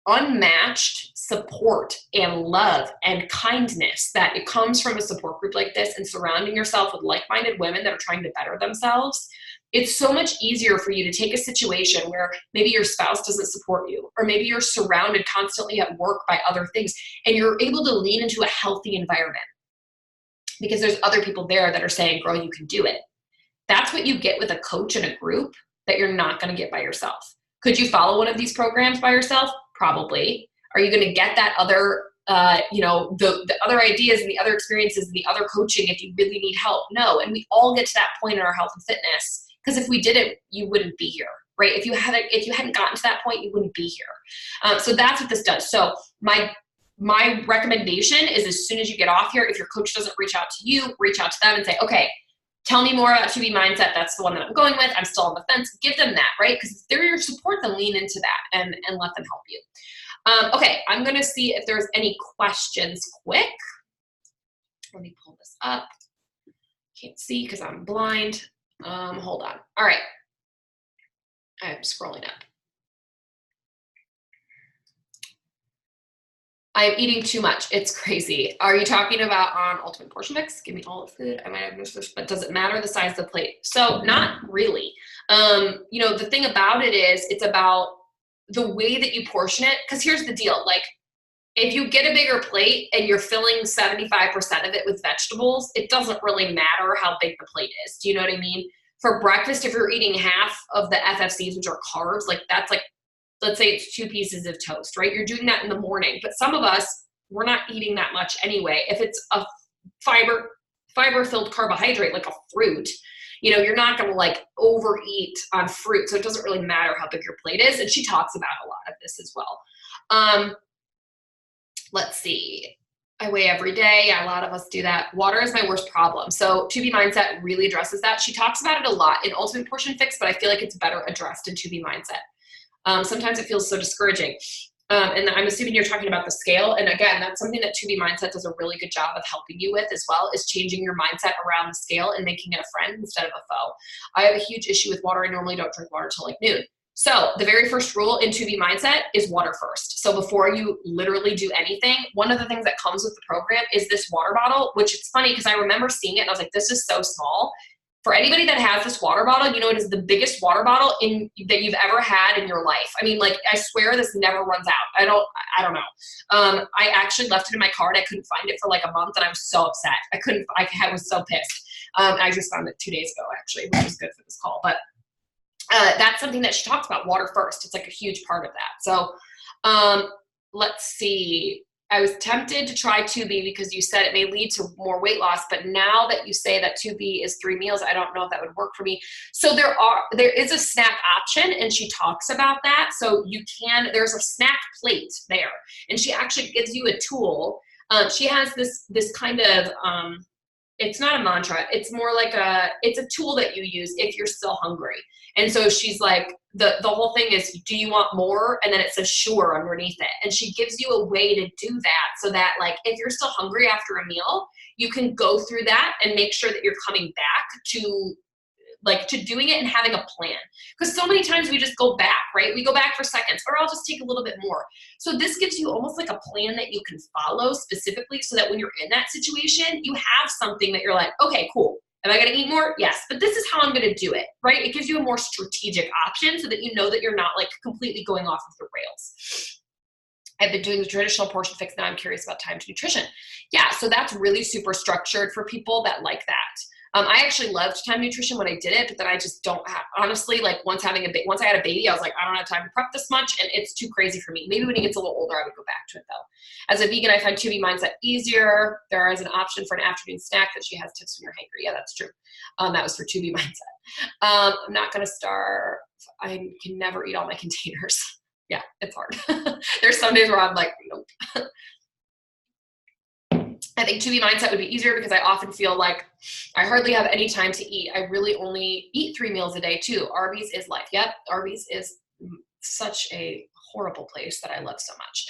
unmatched support and love and kindness that it comes from a support group like this, and surrounding yourself with like-minded women that are trying to better themselves, it's so much easier for you to take a situation where maybe your spouse doesn't support you, or maybe you're surrounded constantly at work by other things, and you're able to lean into a healthy environment because there's other people there that are saying, girl, you can do it. That's what you get with a coach and a group that you're not going to get by yourself. Could you follow one of these programs by yourself? Probably. Are you going to get that other, the other ideas and the other experiences and the other coaching if you really need help? No. And we all get to that point in our health and fitness, because if we didn't, you wouldn't be here, right? If you hadn't gotten to that point, you wouldn't be here. So that's what this does. So my my recommendation is as soon as you get off here, if your coach doesn't reach out to you, reach out to them and say, okay, tell me more about 2B mindset. That's the one that I'm going with. I'm still on the fence. Give them that, right? Because if they're your support, then lean into that and let them help you. Okay, I'm going to see if there's any questions quick. Let me pull this up. Can't see because I'm blind. Hold on. All right. I'm scrolling up. I'm eating too much. It's crazy. Are you talking about on Ultimate Portion Mix? Give me all the food. I might have missed this, but does it matter the size of the plate? So not really. You know, the thing about it is it's about the way that you portion it. Because here's the deal. Like, if you get a bigger plate and you're filling 75% of it with vegetables, it doesn't really matter how big the plate is. Do you know what I mean? For breakfast, if you're eating half of the FFCs, which are carbs, like that's like, let's say it's 2 pieces of toast, right? You're doing that in the morning. But some of us, we're not eating that much anyway. If it's a fiber-filled carbohydrate, like a fruit, you know, you're not going to like overeat on fruit. So it doesn't really matter how big your plate is. And she talks about a lot of this as well. Let's see. I weigh every day. Yeah, a lot of us do that. Water is my worst problem. So 2B Mindset really addresses that. She talks about it a lot in Ultimate Portion Fix, but I feel like it's better addressed in 2B Mindset. Sometimes it feels so discouraging. And I'm assuming you're talking about the scale. And again, that's something that 2B Mindset does a really good job of helping you with as well, is changing your mindset around the scale and making it a friend instead of a foe. I have a huge issue with water. I normally don't drink water till like noon. So the very first rule in 2B Mindset is water first. So before you literally do anything, one of the things that comes with the program is this water bottle, which it's funny because I remember seeing it and I was like, this is so small. For anybody that has this water bottle, you know, it is the biggest water bottle that you've ever had in your life. I mean, like, I swear this never runs out. I don't know. I actually left it in my car and I couldn't find it for like a month and I was so upset. I was so pissed. I just found it 2 days ago actually, which was good for this call. But that's something that she talks about, water first. It's like a huge part of that. So let's see. I was tempted to try 2B because you said it may lead to more weight loss, but now that you say that 2B is 3 meals, I don't know if that would work for me. So there is a snack option and she talks about that. So there's a snack plate there and she actually gives you a tool. She has this kind of, it's not a mantra. It's more like it's a tool that you use if you're still hungry. And so she's like, the whole thing is, do you want more? And then it says sure underneath it. And she gives you a way to do that so that like, if you're still hungry after a meal, you can go through that and make sure that you're coming back to doing it and having a plan. Because so many times we just go back, right? We go back for seconds, or I'll just take a little bit more. So this gives you almost like a plan that you can follow specifically so that when you're in that situation, you have something that you're like, okay, cool. Am I going to eat more? Yes, but this is how I'm going to do it, right? It gives you a more strategic option so that you know that you're not like completely going off of the rails. I've been doing the traditional portion fix. Now I'm curious about timed nutrition. Yeah, so that's really super structured for people that like that. I actually loved time nutrition when I did it, but then I just don't have, honestly, like once I had a baby, I was like, I don't have time to prep this much and it's too crazy for me. Maybe when he gets a little older, I would go back to it though. As a vegan, I find 2B Mindset easier. There is an option for an afternoon snack that she has tips when you're hangry. Yeah, that's true. That was for 2B Mindset. I'm not going to starve. I can never eat all my containers. Yeah, it's hard. There's some days where I'm like, nope. I think 2B Mindset would be easier because I often feel like I hardly have any time to eat. I really only eat 3 meals a day too. Arby's is life. Yep, Arby's is such a horrible place that I love so much.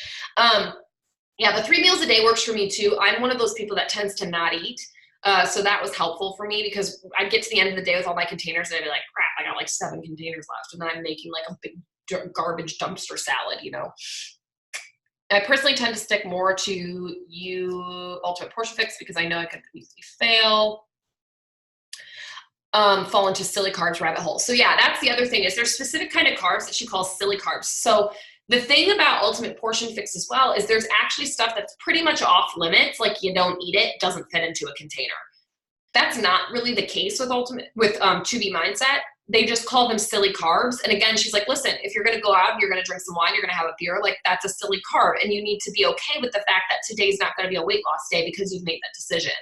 Yeah, the 3 meals a day works for me too. I'm one of those people that tends to not eat. So that was helpful for me because I'd get to the end of the day with all my containers and I'd be like, crap, I got like 7 containers left. And then I'm making like a big garbage dumpster salad, you know. I personally tend to stick more to Ultimate Portion Fix because I know I could easily fall into silly carbs rabbit hole. So yeah, that's the other thing is there's specific kind of carbs that she calls silly carbs. So the thing about Ultimate Portion Fix as well is there's actually stuff that's pretty much off limits, like you don't eat it, doesn't fit into a container. That's not really the case with 2B Mindset. They just call them silly carbs. And again, she's like, listen, if you're going to go out and you're going to drink some wine, you're going to have a beer, like that's a silly carb. And you need to be okay with the fact that today's not going to be a weight loss day because you've made that decision.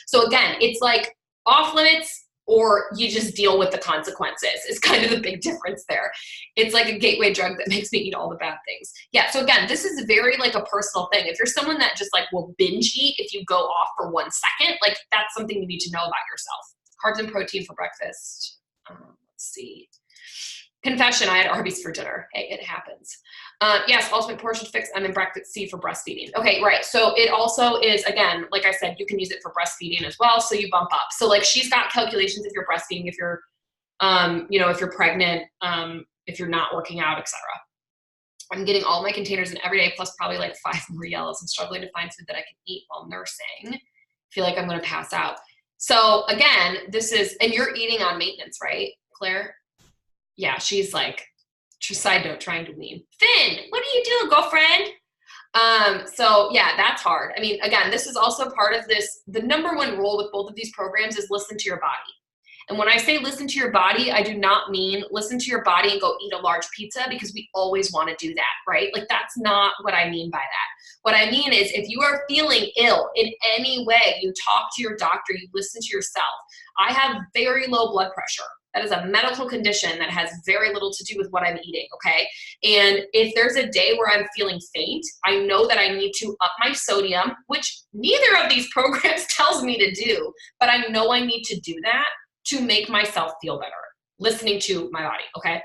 So again, it's like off limits or you just deal with the consequences is kind of the big difference there. It's like a gateway drug that makes me eat all the bad things. Yeah, so again, this is very like a personal thing. If you're someone that just like will binge eat if you go off for 1 second, like that's something you need to know about yourself. Carbs and protein for breakfast. Let's see. Confession, I had Arby's for dinner. Hey, it happens. Yes, ultimate portion fix. I'm in bracket C for breastfeeding. Okay, right. So it also is, again, like I said, you can use it for breastfeeding as well. So you bump up. So like she's got calculations if you're breastfeeding, if you're, if you're pregnant, if you're not working out, etc. I'm getting all my containers in every day, plus probably like 5 more yellows. I'm struggling to find food that I can eat while nursing. I feel like I'm going to pass out. So again, this is, and you're eating on maintenance, right, Claire? Yeah, she's like, side note, trying to wean. Finn, what do you do, girlfriend? So yeah, that's hard. I mean, again, this is also part of this. The number one rule with both of these programs is listen to your body. And when I say listen to your body, I do not mean listen to your body and go eat a large pizza, because we always want to do that, right? Like that's not what I mean by that. What I mean is if you are feeling ill in any way, you talk to your doctor, you listen to yourself. I have very low blood pressure. That is a medical condition that has very little to do with what I'm eating, okay? And if there's a day where I'm feeling faint, I know that I need to up my sodium, which neither of these programs tells me to do, but I know I need to do that to make myself feel better, listening to my body, okay?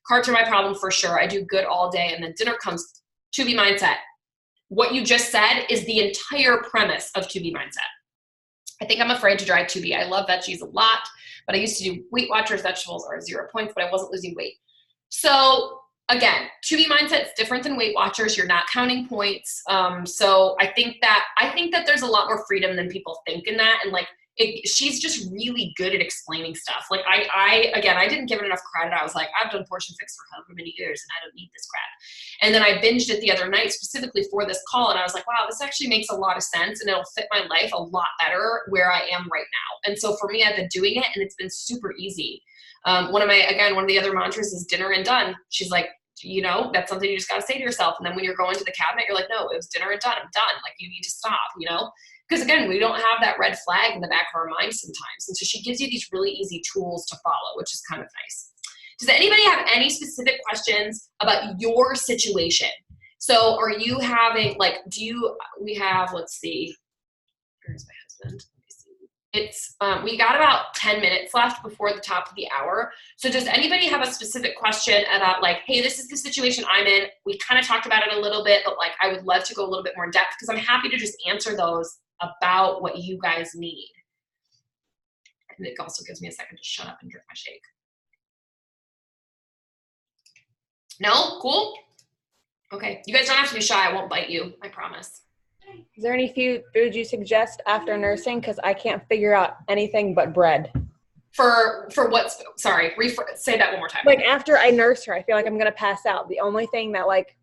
Carbs are my problem for sure. I do good all day, and then dinner comes. 2B mindset. What you just said is the entire premise of 2B mindset. I think I'm afraid to try 2B. I love veggies a lot, but I used to do Weight Watchers. Vegetables are 0 points, but I wasn't losing weight. So again, 2B mindset is different than Weight Watchers. You're not counting points. So I think that there's a lot more freedom than people think in that. And like, she's just really good at explaining stuff. Like I didn't give it enough credit. I was like, I've done Portion Fix for however many years and I don't need this crap. And then I binged it the other night specifically for this call. And I was like, wow, this actually makes a lot of sense. And it'll fit my life a lot better where I am right now. And so for me, I've been doing it and it's been super easy. One of the other mantras is dinner and done. She's like, that's something you just got to say to yourself. And then when you're going to the cabinet, you're like, no, it was dinner and done. I'm done. Like you need to stop, Because again, we don't have that red flag in the back of our mind sometimes. And so she gives you these really easy tools to follow, which is kind of nice. Does anybody have any specific questions about your situation? So are you having, let's see, where's my husband? Let me see. It's, we got about 10 minutes left before the top of the hour. So does anybody have a specific question about like, hey, this is the situation I'm in. We kind of talked about it a little bit, but like, I would love to go a little bit more in depth because I'm happy to just answer those about what you guys need. And it also gives me a second to shut up and drink my shake. No? Cool? Okay. You guys don't have to be shy. I won't bite you. I promise. Is there any food you suggest after nursing? Because I can't figure out anything but bread. For what's, sorry, say that one more time. Like after I nurse her, I feel like I'm going to pass out. The only thing that like.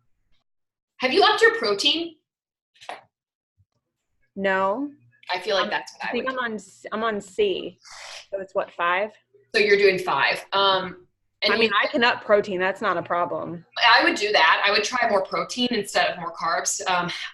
Have you upped your protein? No. I feel like that's what I think I'm on C. So it's what, 5? So you're doing 5. I mean, I can up protein. That's not a problem. I would do that. I would try more protein instead of more carbs.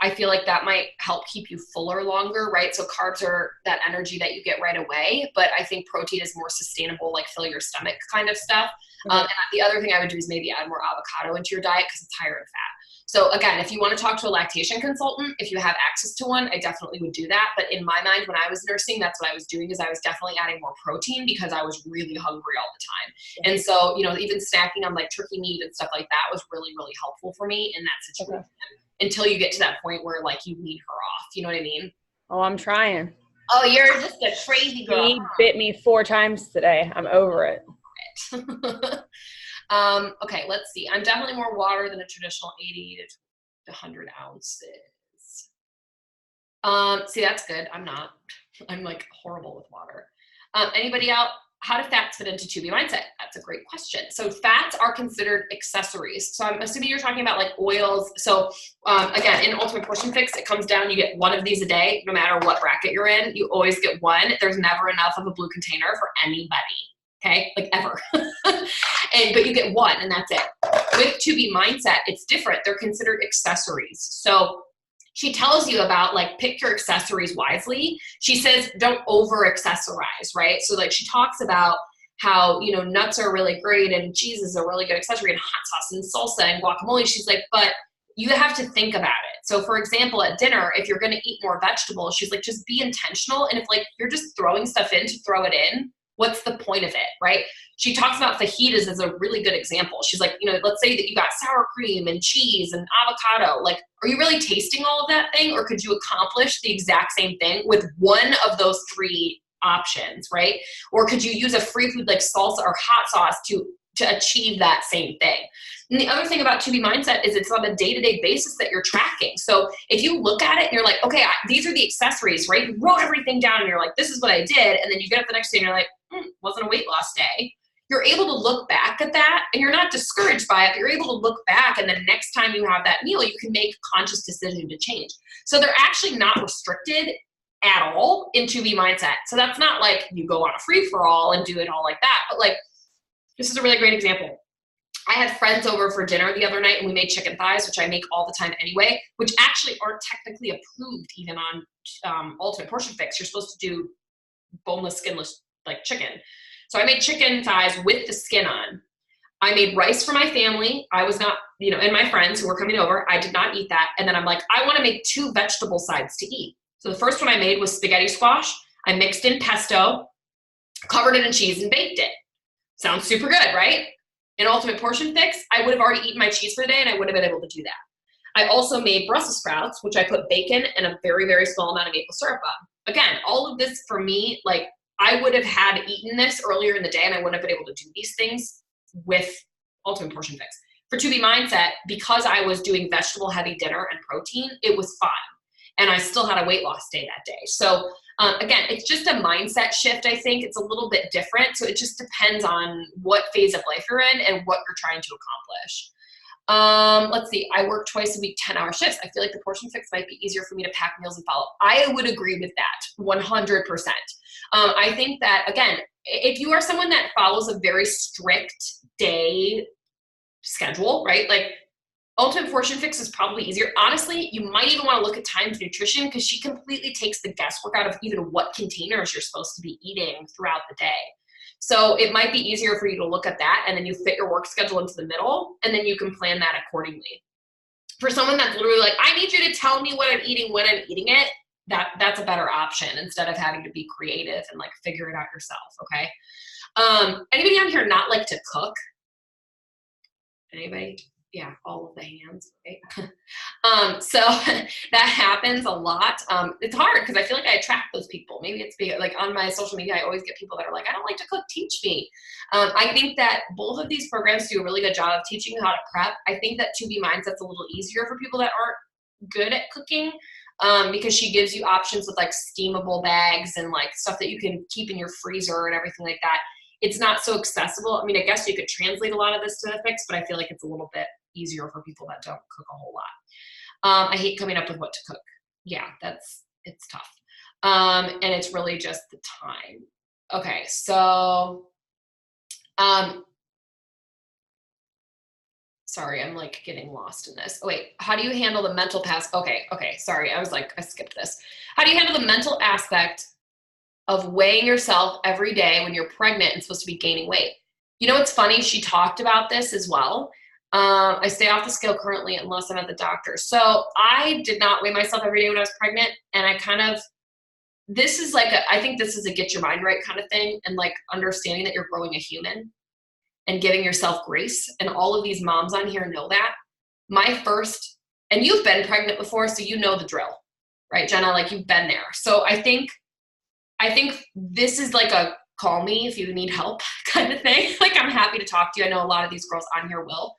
I feel like that might help keep you fuller longer, right? So carbs are that energy that you get right away, but I think protein is more sustainable, like fill your stomach kind of stuff. And the other thing I would do is maybe add more avocado into your diet because it's higher in fat. So again, if you want to talk to a lactation consultant, if you have access to one, I definitely would do that. But in my mind, when I was nursing, that's what I was doing is I was definitely adding more protein because I was really hungry all the time. And so, even snacking on like turkey meat and stuff like that was really, really helpful for me in that situation until you get to that point where like you wean her off. You know what I mean? Oh, I'm trying. Oh, you're just a crazy girl. He bit me 4 times today. I'm over it. Okay, let's see. I'm definitely more water than a traditional 80 to 100 ounces. See, that's good. I'm not. I'm like horrible with water. Anybody out? How do fats fit into 2B mindset? That's a great question. So fats are considered accessories. So I'm assuming you're talking about like oils. So again, in Ultimate Portion Fix, it comes down, you get 1 of these a day, no matter what bracket you're in. You always get 1. There's never enough of a blue container for anybody. Okay, like ever. But you get 1 and that's it. With 2B mindset, it's different. They're considered accessories. So she tells you about like pick your accessories wisely. She says don't over accessorize, right? So like she talks about how, you know, nuts are really great and cheese is a really good accessory and hot sauce and salsa and guacamole. She's like, but you have to think about it. So for example, at dinner, if you're going to eat more vegetables, she's like, just be intentional. And if like you're just throwing stuff in to throw it in, what's the point of it, right? She talks about fajitas as a really good example. She's like, you know, let's say that you got sour cream and cheese and avocado. Like, are you really tasting all of that thing? Or could you accomplish the exact same thing with one of those three options, right? Or could you use a free food like salsa or hot sauce to achieve that same thing? And the other thing about 2B mindset is it's on a day-to-day basis that you're tracking. So if you look at it and you're like, okay, these are the accessories, right? You wrote everything down and you're like, this is what I did. And then you get up the next day and you're like, wasn't a weight loss day. You're able to look back at that and you're not discouraged by it, but you're able to look back, and the next time you have that meal, you can make a conscious decision to change. So they're actually not restricted at all in 2B mindset. So that's not like you go on a free-for-all and do it all like that, but like, this is a really great example. I had friends over for dinner the other night and we made chicken thighs, which I make all the time anyway, which actually aren't technically approved even on Ultimate Portion Fix. You're supposed to do boneless, skinless, like chicken. So I made chicken thighs with the skin on. I made rice for my family. I was not, you know, and my friends who were coming over, I did not eat that. And then I'm like, I want to make 2 vegetable sides to eat. So the first one I made was spaghetti squash. I mixed in pesto, covered it in cheese, and baked it. Sounds super good, right? In Ultimate Portion Fix, I would have already eaten my cheese for the day and I would have been able to do that. I also made Brussels sprouts, which I put bacon and a very, very small amount of maple syrup on. Again, all of this for me, like I would have had eaten this earlier in the day and I wouldn't have been able to do these things with Ultimate Portion Fix. For 2B mindset, because I was doing vegetable heavy dinner and protein, it was fine. And I still had a weight loss day that day. So again, it's just a mindset shift. I think it's a little bit different. So it just depends on what phase of life you're in and what you're trying to accomplish. Let's see. I work twice a week, 10-hour shifts. I feel like the Portion Fix might be easier for me to pack meals and follow. I would agree with that 100%. I think that, again, if you are someone that follows a very strict day schedule, right? Like Ultimate Portion Fix is probably easier. Honestly, you might even want to look at Times Nutrition because she completely takes the guesswork out of even what containers you're supposed to be eating throughout the day. So it might be easier for you to look at that and then you fit your work schedule into the middle and then you can plan that accordingly. For someone that's literally like, I need you to tell me what I'm eating when I'm eating it, that's a better option instead of having to be creative and like figure it out yourself, okay? Anybody on here not like to cook? Anybody? Yeah, all of the hands, right? So that happens a lot. It's hard because I feel like I attract those people. Maybe it's like on my social media, I always get people that are like, I don't like to cook, teach me. I think that both of these programs do a really good job of teaching you how to prep. I think that 2B Mindset's a little easier for people that aren't good at cooking because she gives you options with like steamable bags and like stuff that you can keep in your freezer and everything like that. It's not so accessible. I mean, I guess you could translate a lot of this to the Fix, but I feel like it's a little bit easier for people that don't cook a whole lot. I hate coming up with what to cook. Yeah, it's tough. And it's really just the time. Okay, so, sorry, I'm like getting lost in this. Oh wait, how do you handle the mental past? Okay, sorry, I was like, I skipped this. How do you handle the mental aspect of weighing yourself every day when you're pregnant and supposed to be gaining weight? You know what's funny? She talked about this as well. I stay off the scale currently unless I'm at the doctor. So I did not weigh myself every day when I was pregnant. And I kind of, this is like, I think this is a get your mind right kind of thing. And like understanding that you're growing a human and giving yourself grace. And all of these moms on here know that. My first, and you've been pregnant before, so you know the drill, right, Jenna? Like you've been there. So I think this is like a call me if you need help kind of thing. Like I'm happy to talk to you. I know a lot of these girls on here will.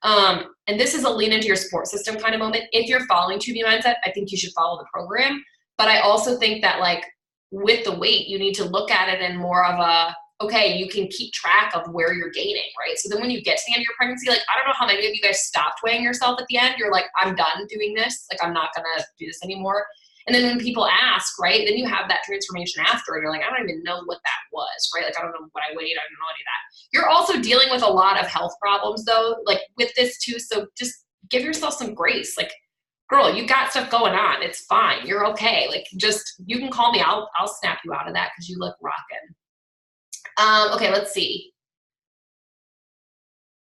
And this is a lean into your support system kind of moment. If you're following 2B Mindset, I think you should follow the program. But I also think that like with the weight, you need to look at it in more of a, okay, you can keep track of where you're gaining, right? So then when you get to the end of your pregnancy, like, I don't know how many of you guys stopped weighing yourself at the end. You're like, I'm done doing this. Like, I'm not gonna do this anymore. And then when people ask, right, then you have that transformation after, and you're like, I don't even know what that was, right? Like, I don't know what I weighed. I don't know any of that. You're also dealing with a lot of health problems, though, like with this too. So just give yourself some grace. Like, girl, you got stuff going on. It's fine. You're okay. Like, just, you can call me. I'll snap you out of that because you look rocking. Okay, let's see.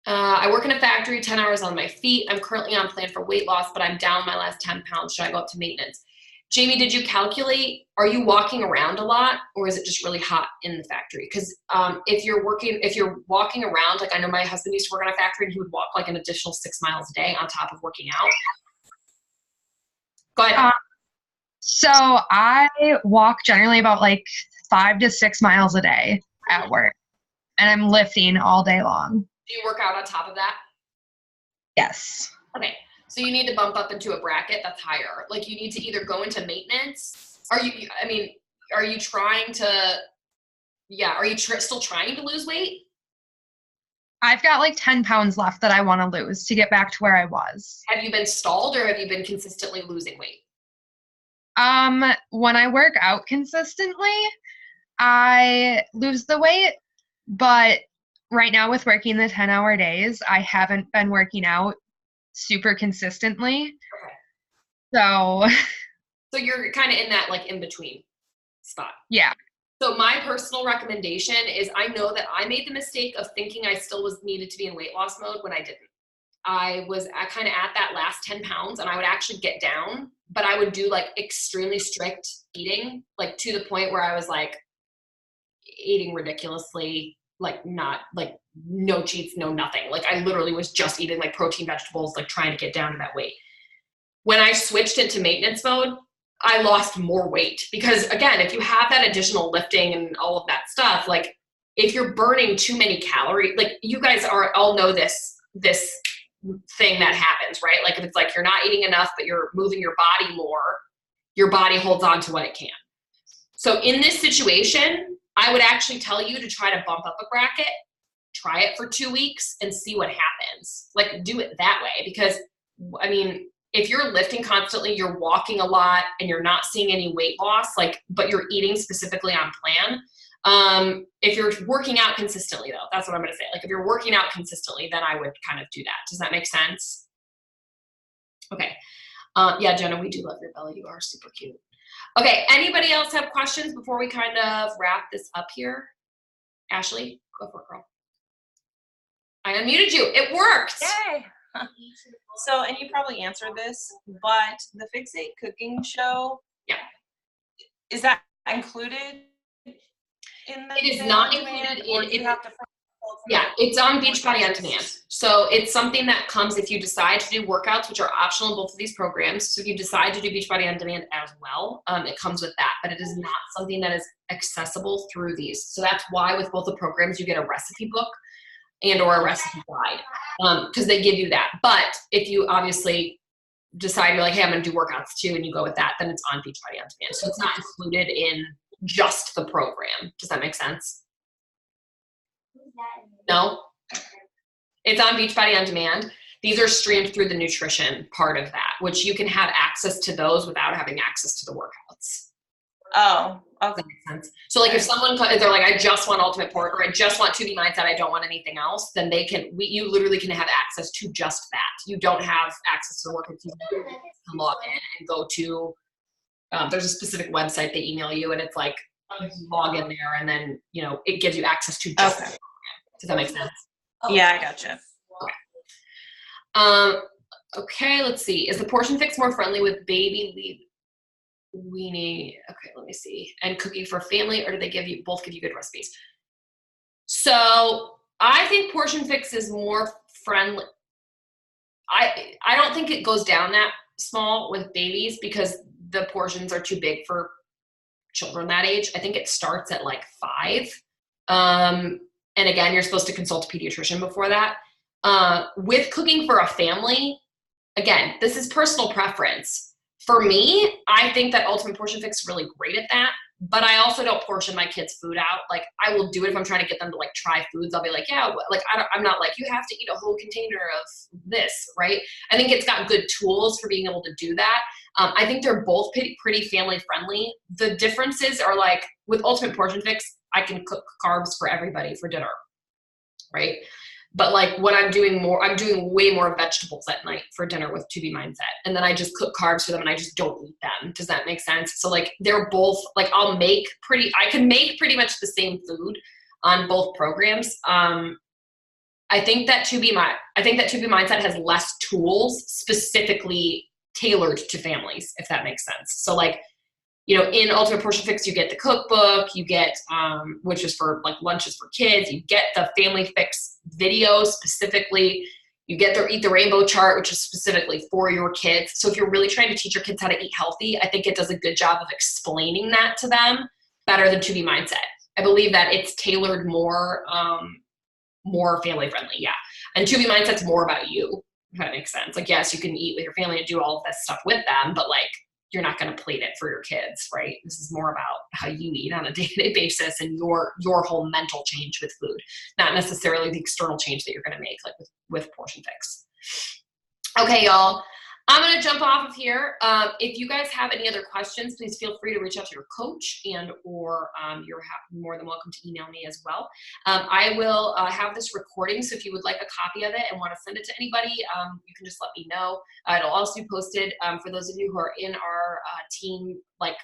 I work in a factory, 10 hours on my feet. I'm currently on plan for weight loss, but I'm down my last 10 pounds. Should I go up to maintenance? Jamie, did you calculate, are you walking around a lot, or is it just really hot in the factory? Because if you're walking around, like I know my husband used to work on a factory and he would walk like an additional 6 miles a day on top of working out. Go ahead. So I walk generally about like 5 to 6 miles a day at work, and I'm lifting all day long. Do you work out on top of that? Yes. Okay. So you need to bump up into a bracket that's higher. Like you need to either go into maintenance. Are you trying to, are you still trying to lose weight? I've got like 10 pounds left that I want to lose to get back to where I was. Have you been stalled or have you been consistently losing weight? When I work out consistently, I lose the weight, but right now with working the 10-hour days, I haven't been working out super consistently. Okay. So you're kind of in that like in between spot. Yeah. So my personal recommendation is, I know that I made the mistake of thinking I still needed to be in weight loss mode when I didn't. I was kind of at that last 10 pounds and I would actually get down, but I would do like extremely strict eating, like to the point where I was like eating ridiculously, like not like no cheats, no nothing. Like I literally was just eating like protein, vegetables, like trying to get down to that weight. When I switched into maintenance mode, I lost more weight because again, if you have that additional lifting and all of that stuff, like if you're burning too many calories, like you guys all know this thing that happens, right? Like if it's like you're not eating enough, but you're moving your body more, your body holds on to what it can. So in this situation, I would actually tell you to try to bump up a bracket, try it for 2 weeks and see what happens. Like do it that way because I mean, if you're lifting constantly, you're walking a lot and you're not seeing any weight loss, like, but you're eating specifically on plan. If you're working out consistently though, that's what I'm going to say. Like if you're working out consistently, then I would kind of do that. Does that make sense? Okay. Yeah, Jenna, we do love your belly. You are super cute. Okay. Anybody else have questions before we kind of wrap this up here? Ashley, go for it, girl. I unmuted you. It worked. Yay. So, and you probably answered this, but the Fixate cooking show, is that included in the? It is not included or do you have to? Yeah, it's on Beachbody On Demand. So it's something that comes if you decide to do workouts, which are optional in both of these programs. So if you decide to do Beachbody On Demand as well, it comes with that, but it is not something that is accessible through these. So that's why with both the programs, you get a recipe book and or a recipe guide, because they give you that. But if you obviously decide you're like, hey, I'm going to do workouts too, and you go with that, then it's on Beachbody On Demand. So it's not included in just the program. Does that make sense? No? It's on Beachbody On Demand. These are streamed through the nutrition part of that, which you can have access to those without having access to the workouts. Oh, okay. Does that make sense? So like if someone, they're like, I just want Ultimate Port or I just want 2B Mindset, I don't want anything else, then you literally can have access to just that. You don't have access to the workouts. You can log in and go to, there's a specific website they email you and it's like, log in there and then, it gives you access to just that program. Does that make sense? Yeah, I gotcha. Okay. Okay, let's see. Is the portion fix more friendly with baby weenie? Okay, let me see. And cooking for family, or do they both give you good recipes? So I think portion fix is more friendly. I don't think it goes down that small with babies because the portions are too big for children that age. I think it starts at like 5. And again, you're supposed to consult a pediatrician before that. With cooking for a family, again, this is personal preference. For me, I think that Ultimate Portion Fix is really great at that, but I also don't portion my kids' food out. Like I will do it if I'm trying to get them to like try foods. I'll be like, yeah, like I'm not like, you have to eat a whole container of this, right? I think it's got good tools for being able to do that. I think they're both pretty family friendly. The differences are like with Ultimate Portion Fix, I can cook carbs for everybody for dinner, right? But like what I'm doing way more vegetables at night for dinner with To Be Mindset. And then I just cook carbs for them and I just don't eat them. Does that make sense? So like they're both like, I can make pretty much the same food on both programs. I think that To Be Mindset has less tools specifically tailored to families, if that makes sense. So like, you know, in Ultimate Portion Fix, you get the cookbook, you get, which is for like lunches for kids, you get the Family Fix videos specifically, you get their Eat the Rainbow chart, which is specifically for your kids. So if you're really trying to teach your kids how to eat healthy, I think it does a good job of explaining that to them better than To Be Mindset. I believe that it's tailored more family friendly, yeah. And To Be Mindset's more about you, if that makes sense. Like, yes, you can eat with your family and do all of this stuff with them, but like, you're not going to plate it for your kids, right? This is more about how you eat on a day-to-day basis and your whole mental change with food, not necessarily the external change that you're going to make, like with Portion Fix. Okay, y'all. I'm going to jump off of here. If you guys have any other questions, please feel free to reach out to your coach or you're more than welcome to email me as well. I will have this recording, so if you would like a copy of it and want to send it to anybody, you can just let me know. It'll also be posted for those of you who are in our team, like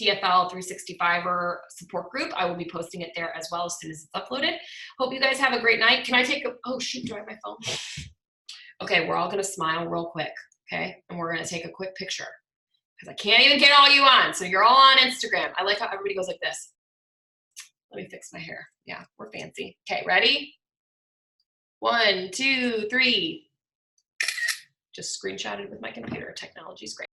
TFL 365er support group. I will be posting it there as well as soon as it's uploaded. Hope you guys have a great night. Can I take oh shoot, do I have my phone? Okay, we're all gonna smile real quick, okay? And we're gonna take a quick picture because I can't even get all you on. So you're all on Instagram. I like how everybody goes like this. Let me fix my hair. Yeah, we're fancy. Okay, ready? 1, 2, 3. Just screenshotted with my computer. Technology's great.